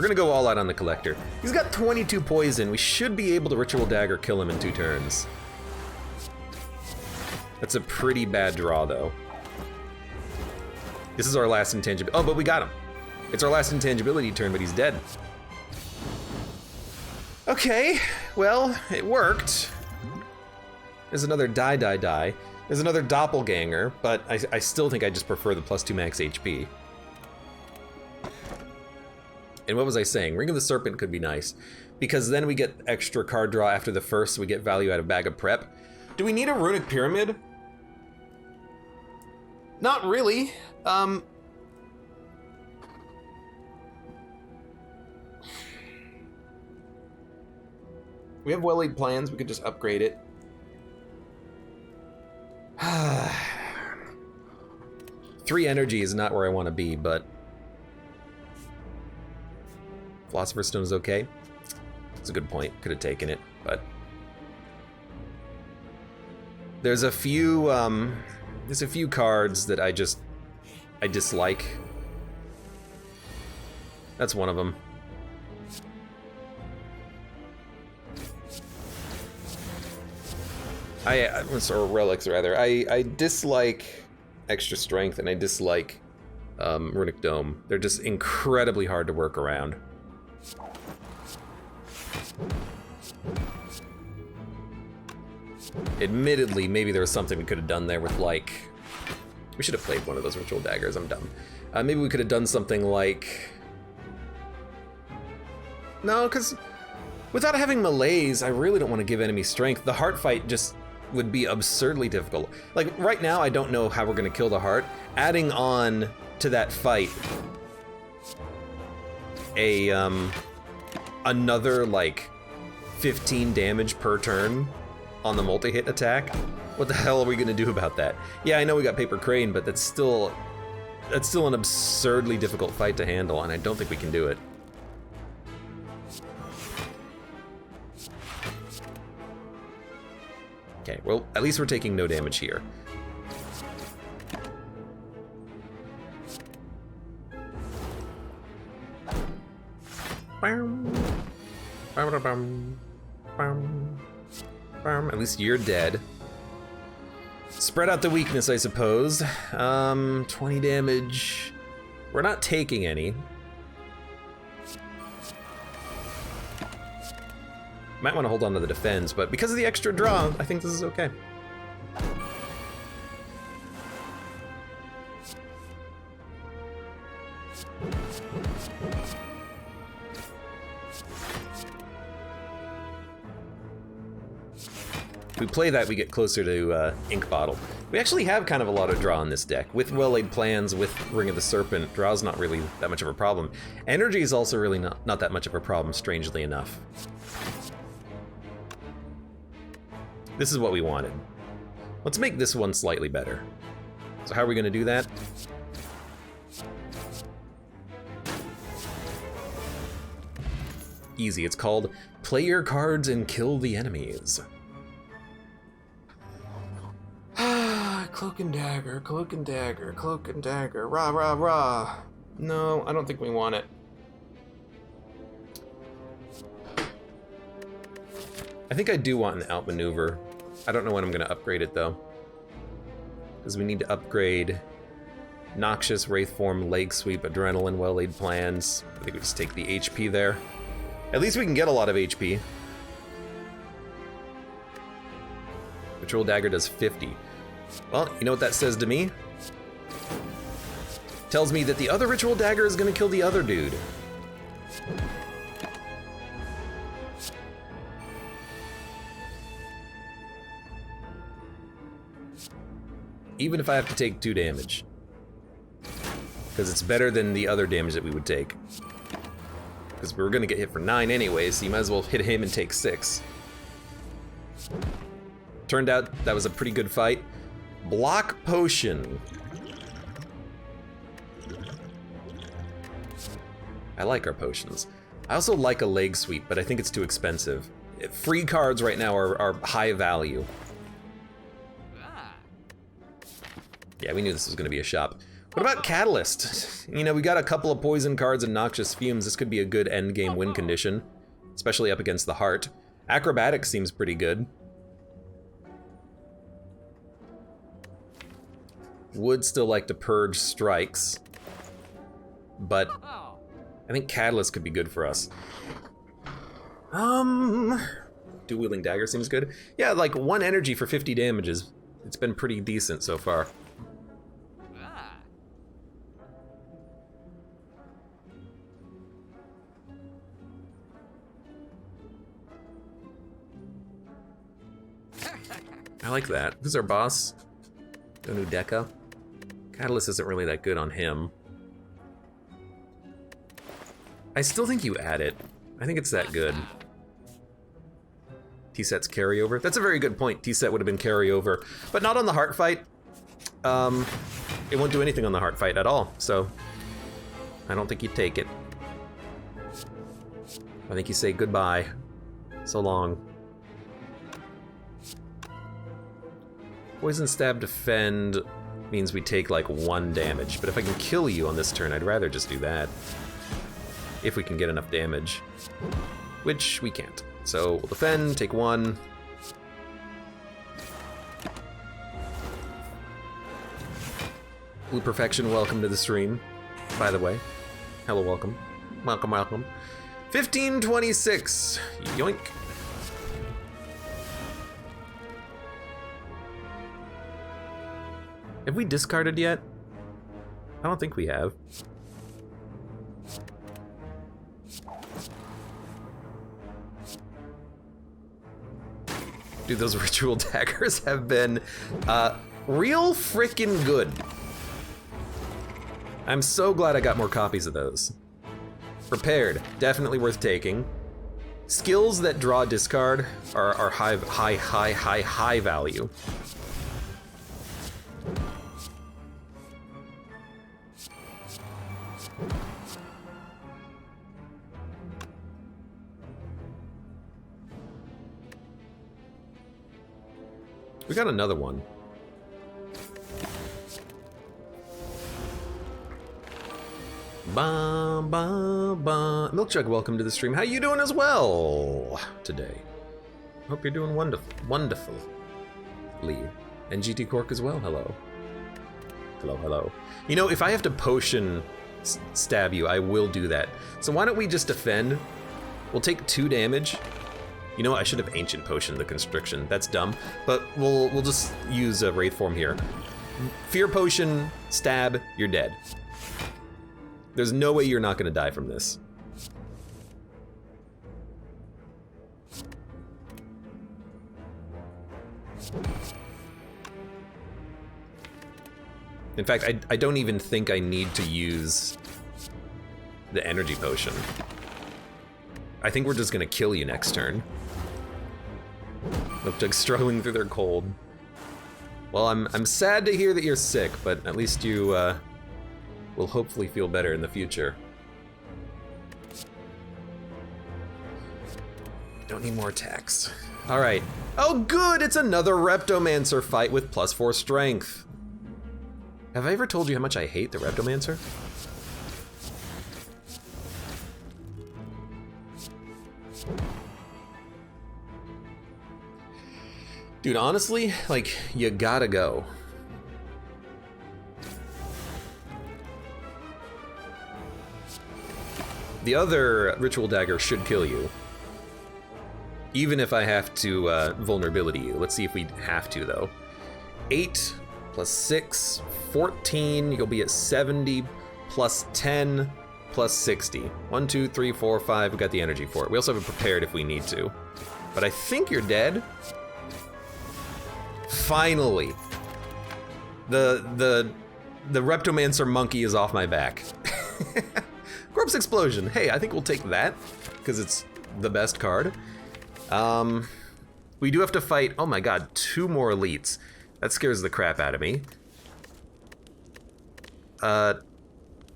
We're gonna go all out on the collector. He's got 22 poison. We should be able to Ritual Dagger kill him in 2 turns. That's a pretty bad draw, though. This is our last intangibility. Oh, but we got him. It's our last intangibility turn, but he's dead. Okay, well, it worked. There's another die. There's another doppelganger, but I still think I just prefer the +2 max HP. And what was I saying? Ring of the Serpent could be nice, because then we get extra card draw after the first, so we get value out of Bag of Prep. Do we need a Runic Pyramid? Not really. We have well-laid plans, we could just upgrade it. 3 energy is not where I want to be, but Philosopher's Stone is okay. It's a good point. Could have taken it, but there's a few cards that I dislike. That's one of them. Or relics rather. I dislike extra strength and I dislike Runic Dome. They're just incredibly hard to work around. Admittedly, maybe there was something we could have done there with, like, we should have played one of those Ritual Daggers. I'm dumb. Maybe we could have done something like, no, because without having melees, I really don't want to give enemies strength. The heart fight just would be absurdly difficult. Like, right now, I don't know how we're going to kill the heart. Adding on to that fight another, like, 15 damage per turn on the multi-hit attack. What the hell are we going to do about that? Yeah, I know we got Paper Crane, but that's still an absurdly difficult fight to handle, and I don't think we can do it. Okay, well, at least we're taking no damage here. At least you're dead. Spread out the weakness, I suppose. 20 damage. We're not taking any. Might want to hold on to the defense, but because of the extra draw, I think this is okay. If we play that, we get closer to Ink Bottle. We actually have kind of a lot of draw on this deck. With well-laid plans, with Ring of the Serpent, draw's not really that much of a problem. Energy is also really not that much of a problem, strangely enough. This is what we wanted. Let's make this one slightly better. So how are we going to do that? Easy. It's called Play Your Cards and Kill the Enemies. Cloak and Dagger, Cloak and Dagger, Cloak and Dagger, rah, rah, rah. No, I don't think we want it. I think I do want an outmaneuver. I don't know when I'm going to upgrade it, though. Because we need to upgrade Noxious, Wraithform, Leg Sweep, Adrenaline, Well-Laid Plans. I think we just take the HP there. At least we can get a lot of HP. Ritual Dagger does 50. Well, you know what that says to me? Tells me that the other Ritual Dagger is going to kill the other dude. Even if I have to take 2 damage. Because it's better than the other damage that we would take. Because we were going to get hit for 9 anyway, so you might as well hit him and take 6. Turned out that was a pretty good fight. Block Potion. I like our potions. I also like a Leg Sweep, but I think it's too expensive. Free cards right now are high value. Yeah, we knew this was going to be a shop. What about Catalyst? You know, we got a couple of poison cards and Noxious Fumes. This could be a good endgame win condition, especially up against the Heart. Acrobatics seems pretty good. Would still like to purge strikes, but I think Catalyst could be good for us. Dual-wielding dagger seems good. Yeah, like 1 energy for 50 damages. It's been pretty decent so far. I like that. Who's our boss? Go new Deca. Catalyst isn't really that good on him. I still think you add it. I think it's that good. T-set's carryover. That's a very good point. T-set would have been carryover, but not on the Heart fight. It won't do anything on the Heart fight at all, so I don't think you take it. I think you say goodbye. So long. Poison Stab Defend means we take like 1 damage, but if I can kill you on this turn, I'd rather just do that. If we can get enough damage, which we can't. So we'll defend, take 1. Blue Perfection, welcome to the stream, by the way. Hello, welcome. Welcome, welcome. 1526, yoink. Have we discarded yet? I don't think we have. Dude, those ritual daggers have been real freaking good. I'm so glad I got more copies of those. Prepared, definitely worth taking. Skills that draw discard are high value. We got another one. Ba ba ba. Milkjug, welcome to the stream. How you doing as well today? Hope you're doing wonderfully. And GT Cork as well. Hello. Hello, hello. You know, if I have to potion stab you, I will do that. So why don't we just defend? We'll take 2 damage. You know what? I should have Ancient Potion the Constriction. That's dumb. But we'll just use a Wraith form here. Fear Potion, stab, you're dead. There's no way you're not going to die from this. In fact, I don't even think I need to use the Energy Potion. I think we're just going to kill you next turn. Milkjug's struggling through their cold. Well, I'm sad to hear that you're sick, but at least you will hopefully feel better in the future. Don't need more attacks. All right. Oh, good! It's another Reptomancer fight with +4 strength. Have I ever told you how much I hate the Reptomancer? Dude, honestly, like, you gotta go. The other Ritual Dagger should kill you. Even if I have to vulnerability you. Let's see if we have to, though. 8 plus 6, 14. You'll be at 70 plus 10 plus 60. 1, 2, 3, 4, 5. We got the energy for it. We also have it prepared if we need to. But I think you're dead. Finally. The Reptomancer monkey is off my back. Corpse Explosion. Hey, I think we'll take that because it's the best card. We do have to fight, oh my god, 2 more elites. That scares the crap out of me.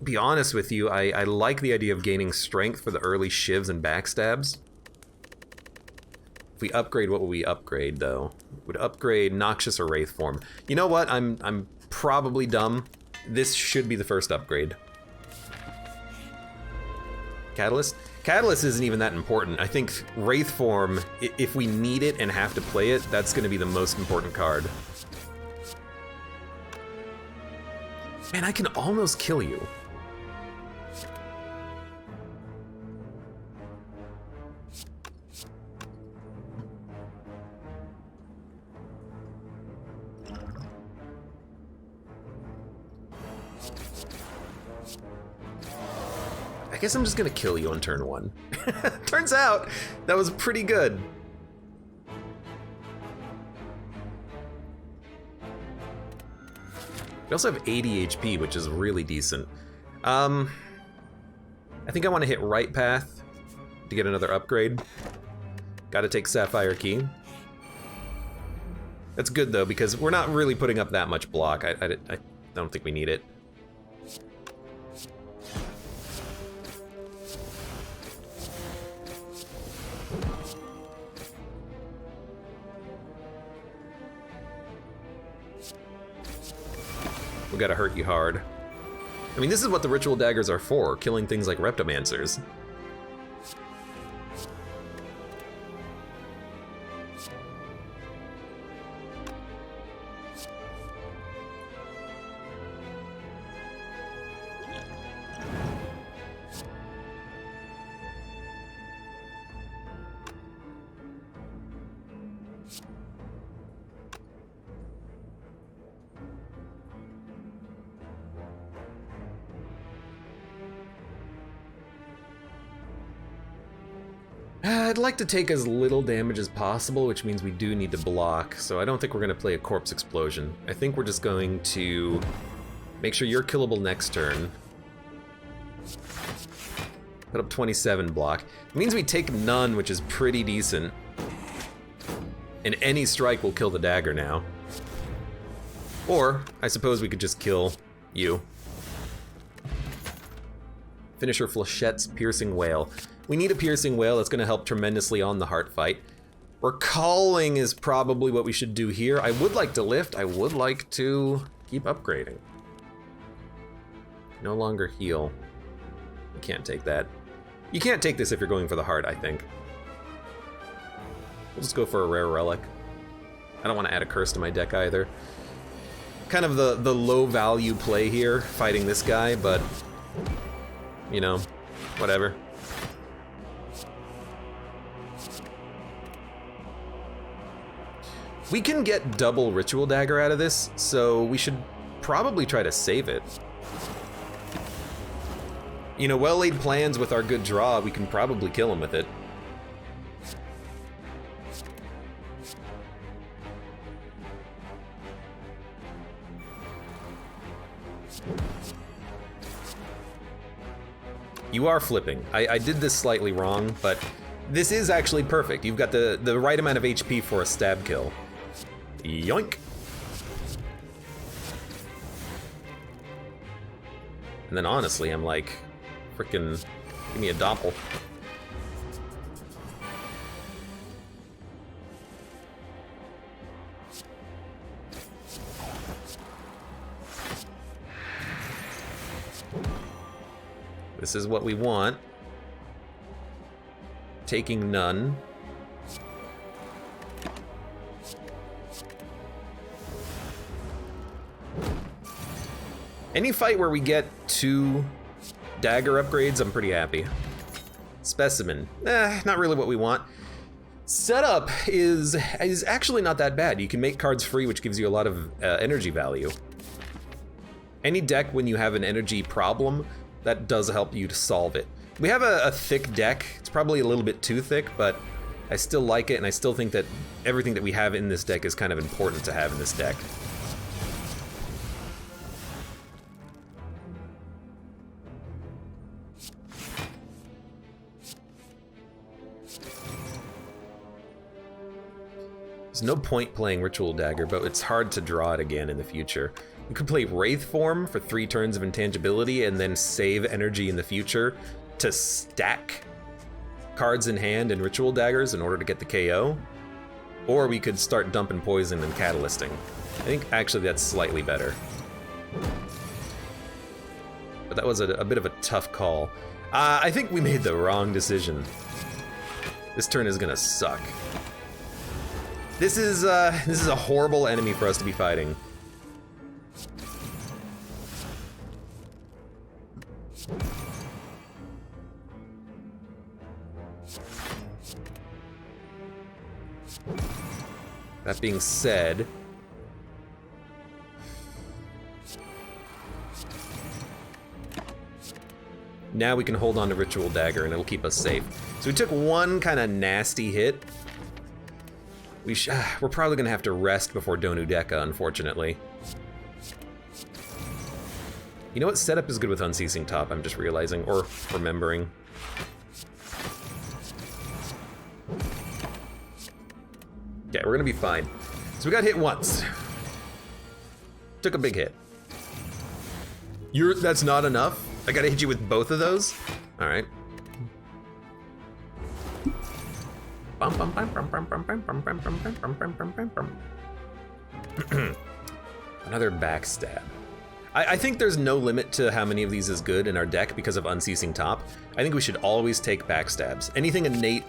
Be honest with you, I like the idea of gaining strength for the early shivs and backstabs. If we upgrade, what will we upgrade though? Would upgrade Noxious or Wraith form. You know what? I'm probably dumb. this should be the first upgrade. Catalyst? Catalyst isn't even that important. I think Wraith Form, if we need it and have to play it, that's gonna be the most important card. Man, I can almost kill you. I guess I'm just gonna kill you on turn 1. Turns out, that was pretty good. We also have 80 HP, which is really decent. I think I want to hit right path to get another upgrade. Gotta take Sapphire Key. That's good though, because we're not really putting up that much block. I don't think we need it. We gotta hurt you hard. I mean, this is what the ritual daggers are for, killing things like reptomancers. I'd like to take as little damage as possible, which means we do need to block, so I don't think we're going to play a Corpse Explosion. I think we're just going to make sure you're killable next turn. Put up 27 block. It means we take none, which is pretty decent. And any strike will kill the dagger now. Or, I suppose we could just kill you. Finisher Flechette's Piercing Wail. We need a Piercing Wail that's going to help tremendously on the heart fight. Recalling is probably what we should do here. I would like to lift. I would like to keep upgrading. No longer heal. You can't take that. You can't take this if you're going for the heart, I think. We'll just go for a rare relic. I don't want to add a curse to my deck either. Kind of the low value play here, fighting this guy, but you know, whatever. We can get double Ritual Dagger out of this, so we should probably try to save it. You know, well-laid plans with our good draw, we can probably kill him with it. You are flipping. I did this slightly wrong, but this is actually perfect. You've got the right amount of HP for a stab kill. Yoink! And then honestly, I'm like, frickin' give me a doppel. This is what we want. Taking none. Any fight where we get 2 dagger upgrades, I'm pretty happy. Specimen, not really what we want. Setup is actually not that bad. You can make cards free, which gives you a lot of energy value. Any deck, when you have an energy problem, that does help you to solve it. We have a thick deck. It's probably a little bit too thick, but I still like it, and I still think that everything that we have in this deck is kind of important to have in this deck. There's no point playing Ritual Dagger, but it's hard to draw it again in the future. You could play Wraith Form for 3 turns of intangibility and then save energy in the future to stack cards in hand and Ritual Daggers in order to get the KO. Or we could start dumping poison and catalysting. I think actually that's slightly better. but that was a bit of a tough call. I think we made the wrong decision. This turn is gonna suck. This is a horrible enemy for us to be fighting. That being said, now we can hold on to Ritual Dagger and it'll keep us safe. So we took one kind of nasty hit. We're probably gonna have to rest before Donu Deka, unfortunately. You know what setup is good with Unceasing Top, I'm just realizing, or remembering. Okay, we're gonna be fine. So we got hit once. Took a big hit. That's not enough? I gotta hit you with both of those? Alright. Another backstab. I think there's no limit to how many of these is good in our deck because of Unceasing Top. I think we should always take backstabs. Anything innate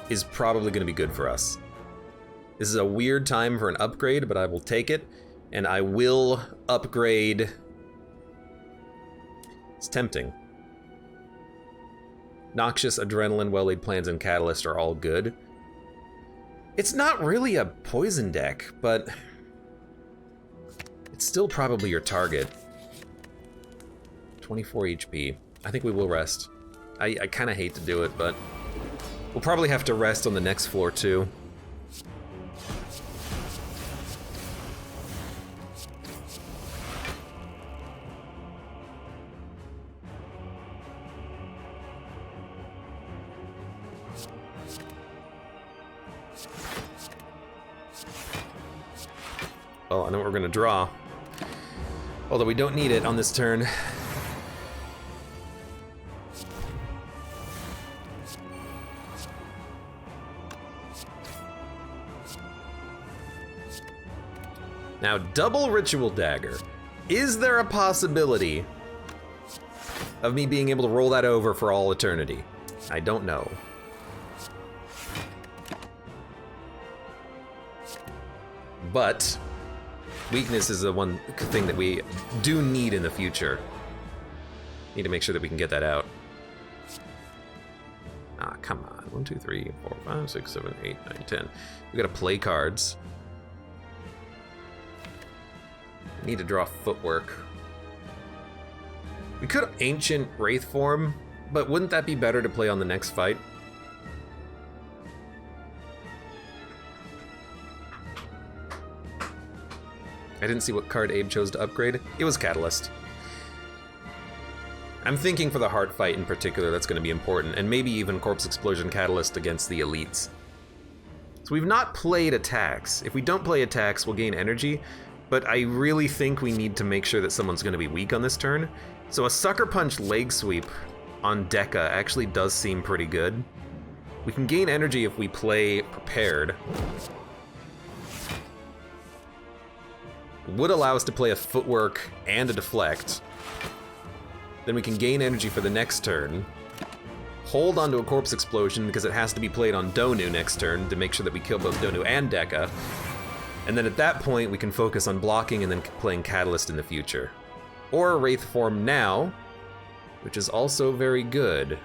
is probably gonna be good for us. This is a weird time for an upgrade, but I will take it, and I will upgrade. It's tempting. Noxious, Adrenaline, Well-Laid Plans, and Catalyst are all good. It's not really a poison deck, but it's still probably your target. 24 HP. I think we will rest. I kind of hate to do it, but we'll probably have to rest on the next floor too. Well, I know what we're gonna draw. Although we don't need it on this turn. Now, double Ritual Dagger. Is there a possibility of me being able to roll that over for all eternity? I don't know. But weakness is the one thing that we do need in the future. Need to make sure that we can get that out. Ah, come on. 1, 2, 3, 4, 5, 6, 7, 8, 9, 10. We gotta play cards. Need to draw footwork. We could Ancient Wraith form, but wouldn't that be better to play on the next fight? I didn't see what card Abe chose to upgrade. It was Catalyst. I'm thinking for the Heart fight in particular, that's going to be important, and maybe even Corpse Explosion Catalyst against the elites. So we've not played attacks. If we don't play attacks, we'll gain energy, but I really think we need to make sure that someone's going to be weak on this turn. So a Sucker Punch Leg Sweep on Deka actually does seem pretty good. We can gain energy if we play Prepared. Would allow us to play a Footwork and a Deflect. Then we can gain energy for the next turn. Hold onto a Corpse Explosion because it has to be played on Donu next turn to make sure that we kill both Donu and Deka. And then at that point, we can focus on blocking and then playing Catalyst in the future. Or Wraith form now, which is also very good.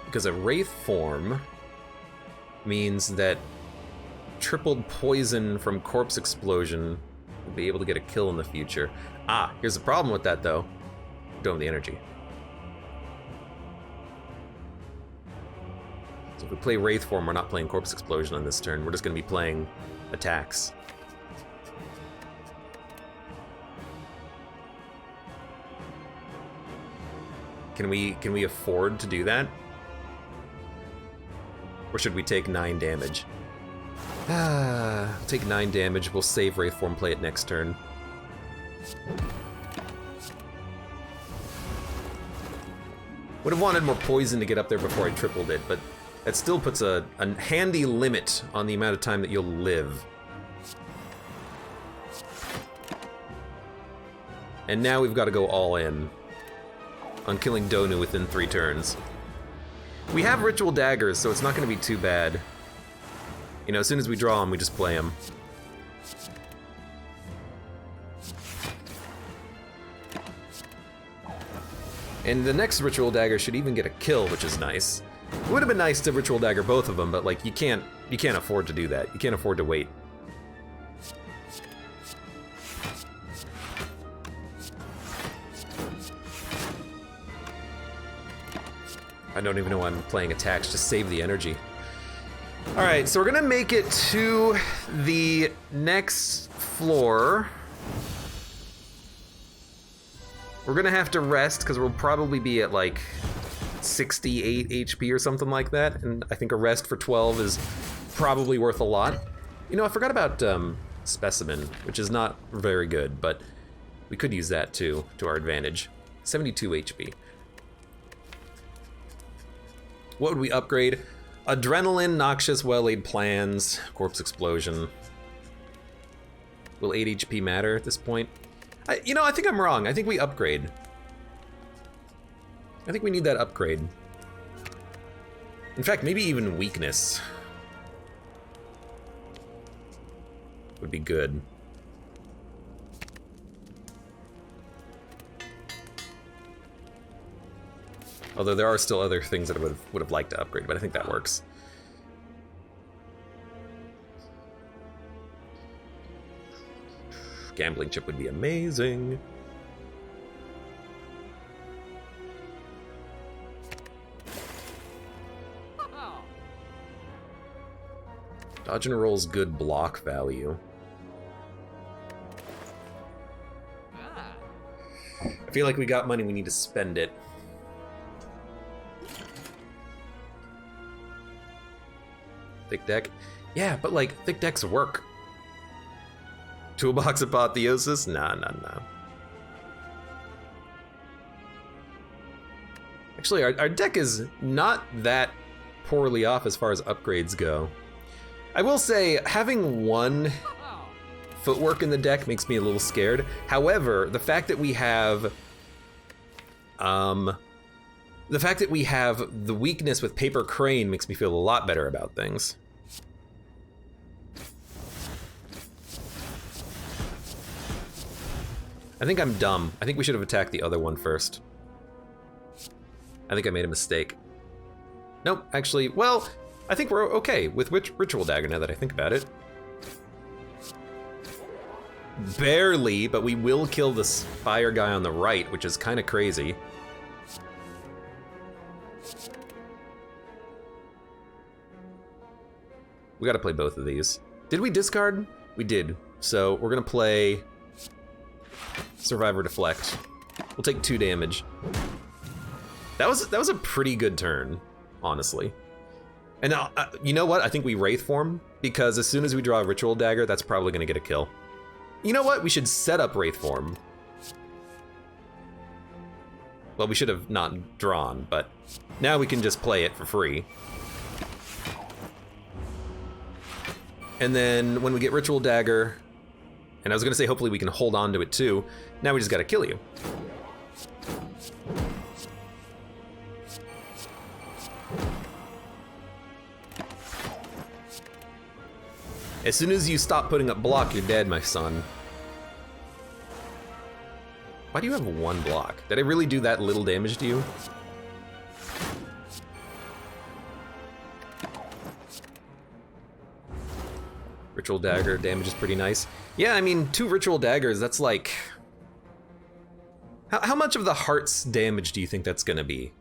Because a Wraith form means that tripled poison from Corpse Explosion will be able to get a kill in the future. Ah, here's the problem with that though. We don't have the energy. So if we play Wraith form, we're not playing Corpse Explosion on this turn. We're just going to be playing attacks. Can we afford to do that? Or should we take 9 damage? Take 9 damage. We'll save Wraith form, play it next turn. Would have wanted more poison to get up there before I tripled it, but that still puts a handy limit on the amount of time that you'll live. And now we've got to go all in on killing Donu within 3 turns. We have Ritual Daggers, so it's not going to be too bad. You know, as soon as we draw them, we just play them. And the next Ritual Dagger should even get a kill, which is nice. It would have been nice to Ritual Dagger both of them, but like you can't afford to do that. You can't afford to wait. I don't even know why I'm playing attacks, just save the energy. Alright, so we're gonna make it to the next floor. We're gonna have to rest, because we'll probably be at like 68 HP or something like that, and I think a rest for 12 is probably worth a lot. You know, I forgot about Specimen, which is not very good, but we could use that too, to our advantage. 72 HP. What would we upgrade? Adrenaline, Noxious, Well-Laid Plans, Corpse Explosion. Will 8 HP matter at this point? You know, I think I'm wrong. I think we upgrade. I think we need that upgrade. In fact, maybe even Weakness would be good. Although there are still other things that I would have liked to upgrade, but I think that works. Gambling chip would be amazing. Dodge and roll's good block value. I feel like we got money, we need to spend it. Thick deck? Yeah, but like, thick decks work. Toolbox Apotheosis? Nah. Actually, our deck is not that poorly off as far as upgrades go. I will say, having 1 footwork in the deck makes me a little scared. However, the fact that we have the weakness with Paper Crane makes me feel a lot better about things. I think I'm dumb. I think we should have attacked the other one first. I think I made a mistake. Nope, actually, well, I think we're okay with Ritual Dagger now that I think about it. Barely, but we will kill the Spire guy on the right, which is kind of crazy. We gotta play both of these. Did we discard? We did. So we're gonna play Survivor Deflect. We'll take 2 damage. That was a pretty good turn, honestly. And now, you know what? I think we Wraith form, because as soon as we draw a Ritual Dagger, that's probably gonna get a kill. You know what? We should set up Wraith form. Well, we should have not drawn, but now we can just play it for free. And then when we get Ritual Dagger, and I was gonna say hopefully we can hold on to it too, now we just gotta kill you. As soon as you stop putting up block, you're dead, my son. Why do you have 1 block? Did I really do that little damage to you? Ritual Dagger damage is pretty nice. Yeah, I mean, 2 Ritual Daggers, that's like... How much of the heart's damage do you think that's gonna be?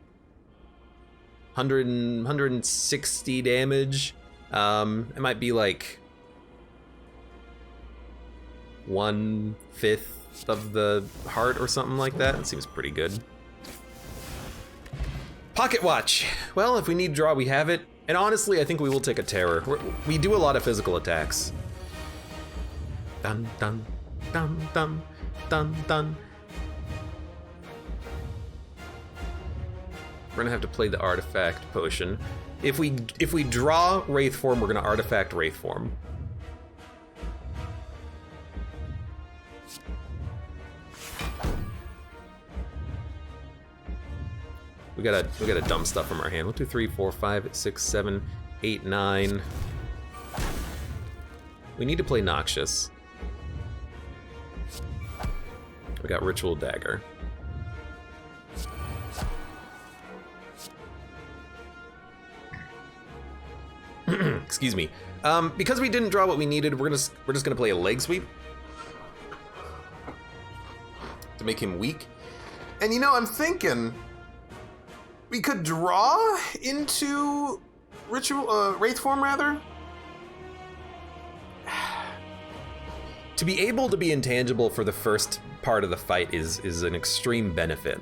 160 damage? It might be like 1/5 of the heart or something like that. It seems pretty good. Pocket Watch. Well, if we need draw, we have it. And honestly, I think we will take a terror. We do a lot of physical attacks. Dun dun dun dun dun dun. We're gonna have to play the artifact potion. If we draw Wraith form, we're gonna artifact Wraith form. We gotta dump stuff from our hand. 1, 2, 3, 4, 5, 6, 7, 8, 9. We need to play Noxious. We got Ritual Dagger. Excuse me. Because we didn't draw what we needed, we're just gonna play a leg sweep to make him weak. And you know, I'm thinking we could draw into Wraith form rather. To be able to be intangible for the first part of the fight is an extreme benefit.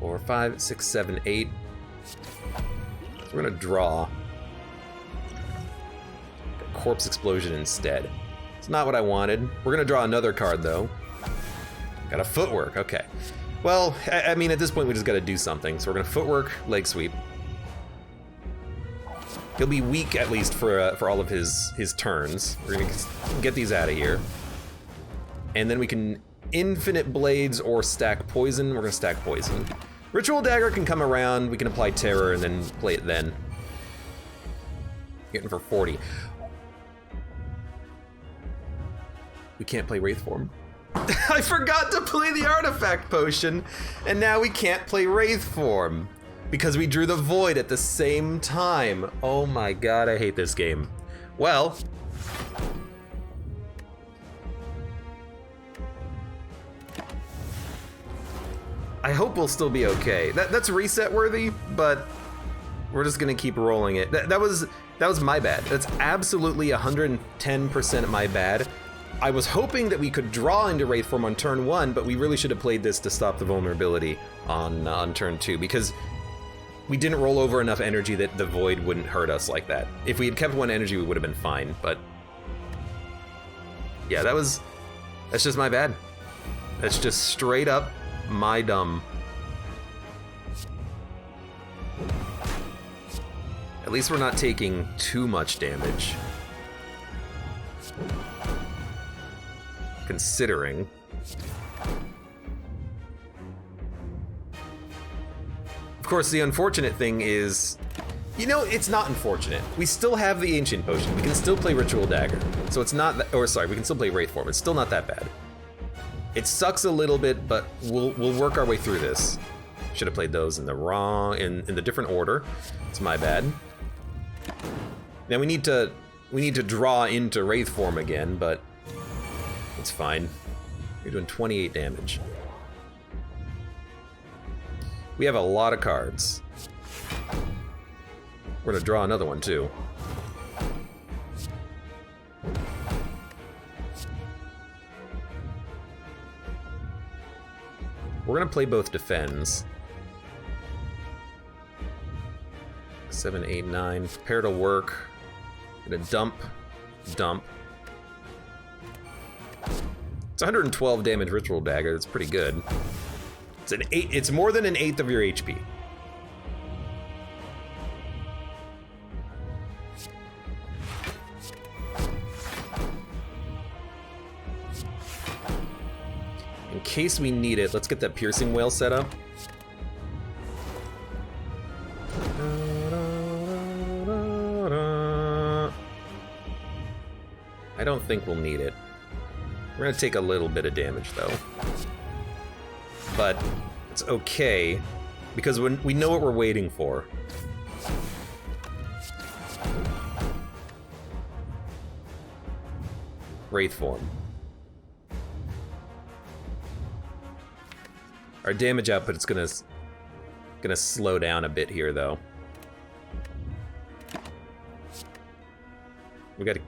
Four, 5, 6, 7, 8. So we're gonna draw a Corpse Explosion instead. It's not what I wanted. We're gonna draw another card though. Got a Footwork, okay. Well, I mean, at this point we just gotta do something. So we're gonna Footwork, Leg Sweep. He'll be weak at least for all of his turns. We're gonna get these out of here. And then we can Infinite Blades or stack Poison. We're gonna stack Poison. Ritual Dagger can come around, we can apply Terror and then play it then. Getting for 40. We can't play Wraith form. I forgot to play the Artifact Potion, and now we can't play Wraith form because we drew the Void at the same time. Oh my god, I hate this game. Well, I hope we'll still be okay. That's reset worthy, but we're just gonna keep rolling it. That was my bad. That's absolutely 110% my bad. I was hoping that we could draw into Wraith form on turn 1, but we really should have played this to stop the vulnerability on turn 2, because we didn't roll over enough energy that the Void wouldn't hurt us like that. If we had kept 1 energy, we would have been fine, but yeah, that's just my bad. That's just straight up my dumb. At least we're not taking too much damage. Considering. Of course, the unfortunate thing is, you know, it's not unfortunate. We still have the Ancient Potion. We can still play Ritual Dagger. So it's not that, or sorry, we can still play Wraith form. It's still not that bad. It sucks a little bit, but we'll work our way through this. Should have played those in the different order. It's my bad. Now we need to draw into Wraith form again, but it's fine. You're doing 28 damage. We have a lot of cards. We're gonna draw another one too. We're gonna play both defends. 7, 8, 9. Prepare to work. Gonna dump. It's 112 damage Ritual Dagger. That's pretty good. It's an 8. It's more than an 1/8 of your HP. In case we need it, let's get that Piercing Wail set up. I don't think we'll need it. We're gonna take a little bit of damage though. But it's okay, because when we know what we're waiting for. Wraith form. Our damage output is gonna slow down a bit here though. We're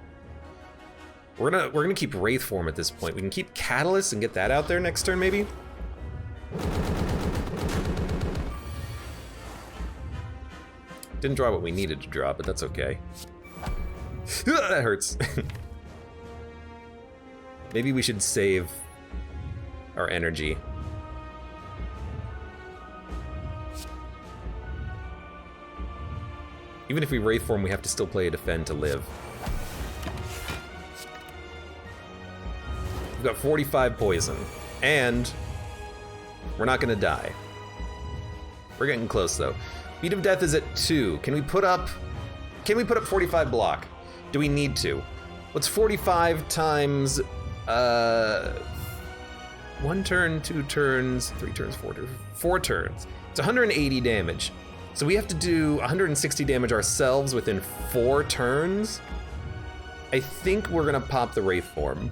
gonna keep Wraith form at this point. We can keep Catalyst and get that out there next turn maybe. Didn't draw what we needed to draw, but that's okay. That hurts. Maybe we should save our energy. Even if we Wraith form, we have to still play a defend to live. We've got 45 poison. And we're not gonna die. We're getting close though. Beat of Death is at 2. Can we put up 45 block? Do we need to? What's 45 times 1 turn, 2 turns, 3 turns, 4 turns, 4 turns. It's 180 damage. So we have to do 160 damage ourselves within 4 turns. I think we're gonna pop the Wraith form.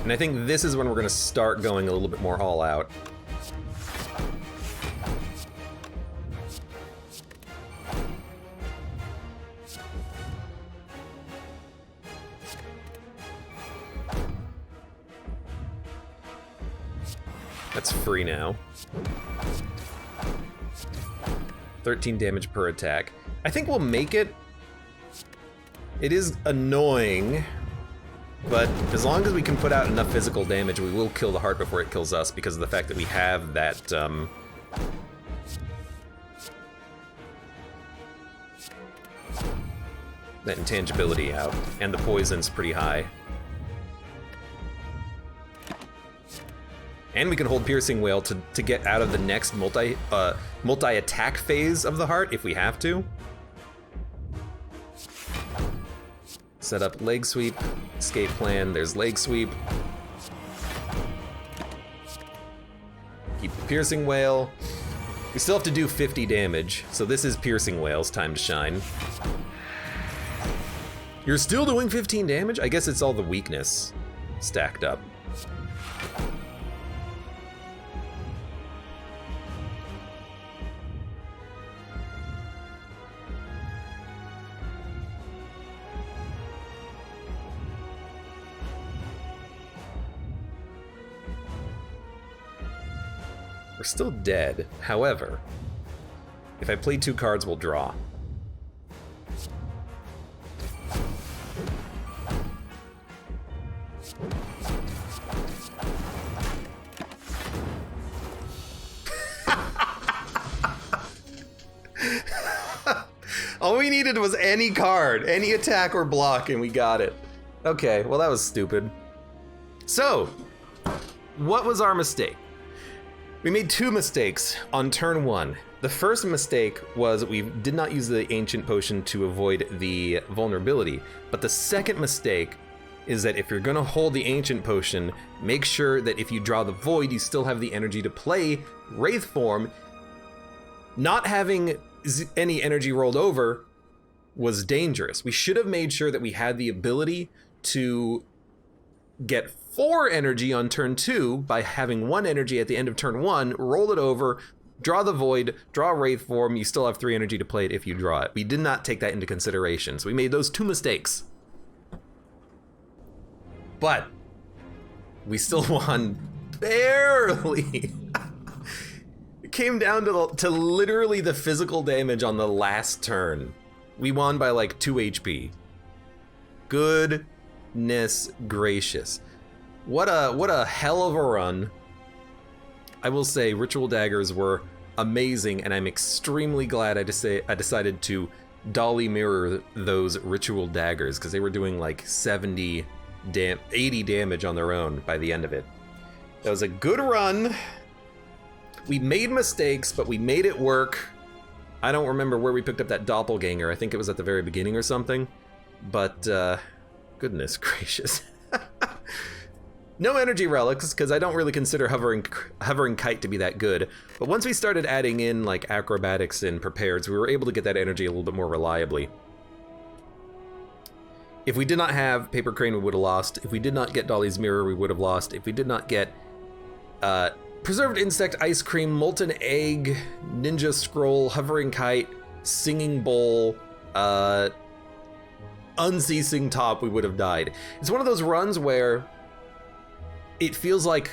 And I think this is when we're gonna start going a little bit more all out. That's free now. 13 damage per attack. I think we'll make it. It is annoying, but as long as we can put out enough physical damage, we will kill the heart before it kills us because of the fact that we have that, that intangibility out, and the poison's pretty high. And we can hold Piercing Wail to get out of the next multi-attack phase of the heart if we have to. Set up leg sweep, escape plan, there's leg sweep. Keep the Piercing Wail. We still have to do 50 damage, so this is Piercing Wail's time to shine. You're still doing 15 damage? I guess it's all the weakness stacked up. We're still dead. However, if I play 2 cards, we'll draw. All we needed was any card, any attack or block, and we got it. Okay, well that was stupid. So, what was our mistake? We made 2 mistakes on turn 1. The first mistake was we did not use the Ancient Potion to avoid the vulnerability. But the second mistake is that if you're gonna hold the Ancient Potion, make sure that if you draw the Void, you still have the energy to play Wraith form. Not having any energy rolled over was dangerous. We should have made sure that we had the ability to get 4 energy on turn 2 by having 1 energy at the end of turn 1, roll it over, draw the Void, draw Wraith form, you still have 3 energy to play it if you draw it. We did not take that into consideration, so we made those 2 mistakes. But we still won barely. It came down to literally the physical damage on the last turn. We won by like 2 HP. Goodness gracious. What a hell of a run. I will say Ritual Daggers were amazing, and I'm extremely glad I decided to dolly mirror those Ritual Daggers, because they were doing like 80 damage on their own by the end of it. That was a good run. We made mistakes, but we made it work. I don't remember where we picked up that doppelganger. I think it was at the very beginning or something. But, goodness gracious. No energy relics, because I don't really consider hovering kite to be that good. But once we started adding in like acrobatics and prepareds, we were able to get that energy a little bit more reliably. If we did not have Paper Crane, we would have lost. If we did not get Dolly's Mirror, we would have lost. If we did not get Preserved Insect, Ice Cream, Molten Egg, Ninja Scroll, Hovering Kite, Singing Bowl, Unceasing Top, we would have died. It's one of those runs where it feels like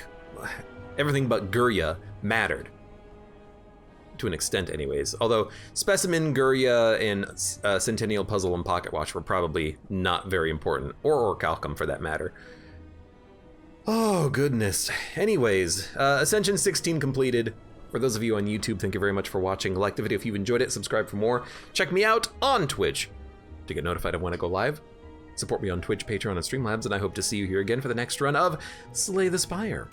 everything but Gurya mattered. To an extent, anyways. Although Specimen, Gurya, and Centennial Puzzle and Pocket Watch were probably not very important. Or Orichalcum, for that matter. Oh, goodness. Anyways, Ascension 16 completed. For those of you on YouTube, thank you very much for watching. Like the video if you've enjoyed it. Subscribe for more. Check me out on Twitch to get notified of when I go live. Support me on Twitch, Patreon, and Streamlabs, and I hope to see you here again for the next run of Slay the Spire.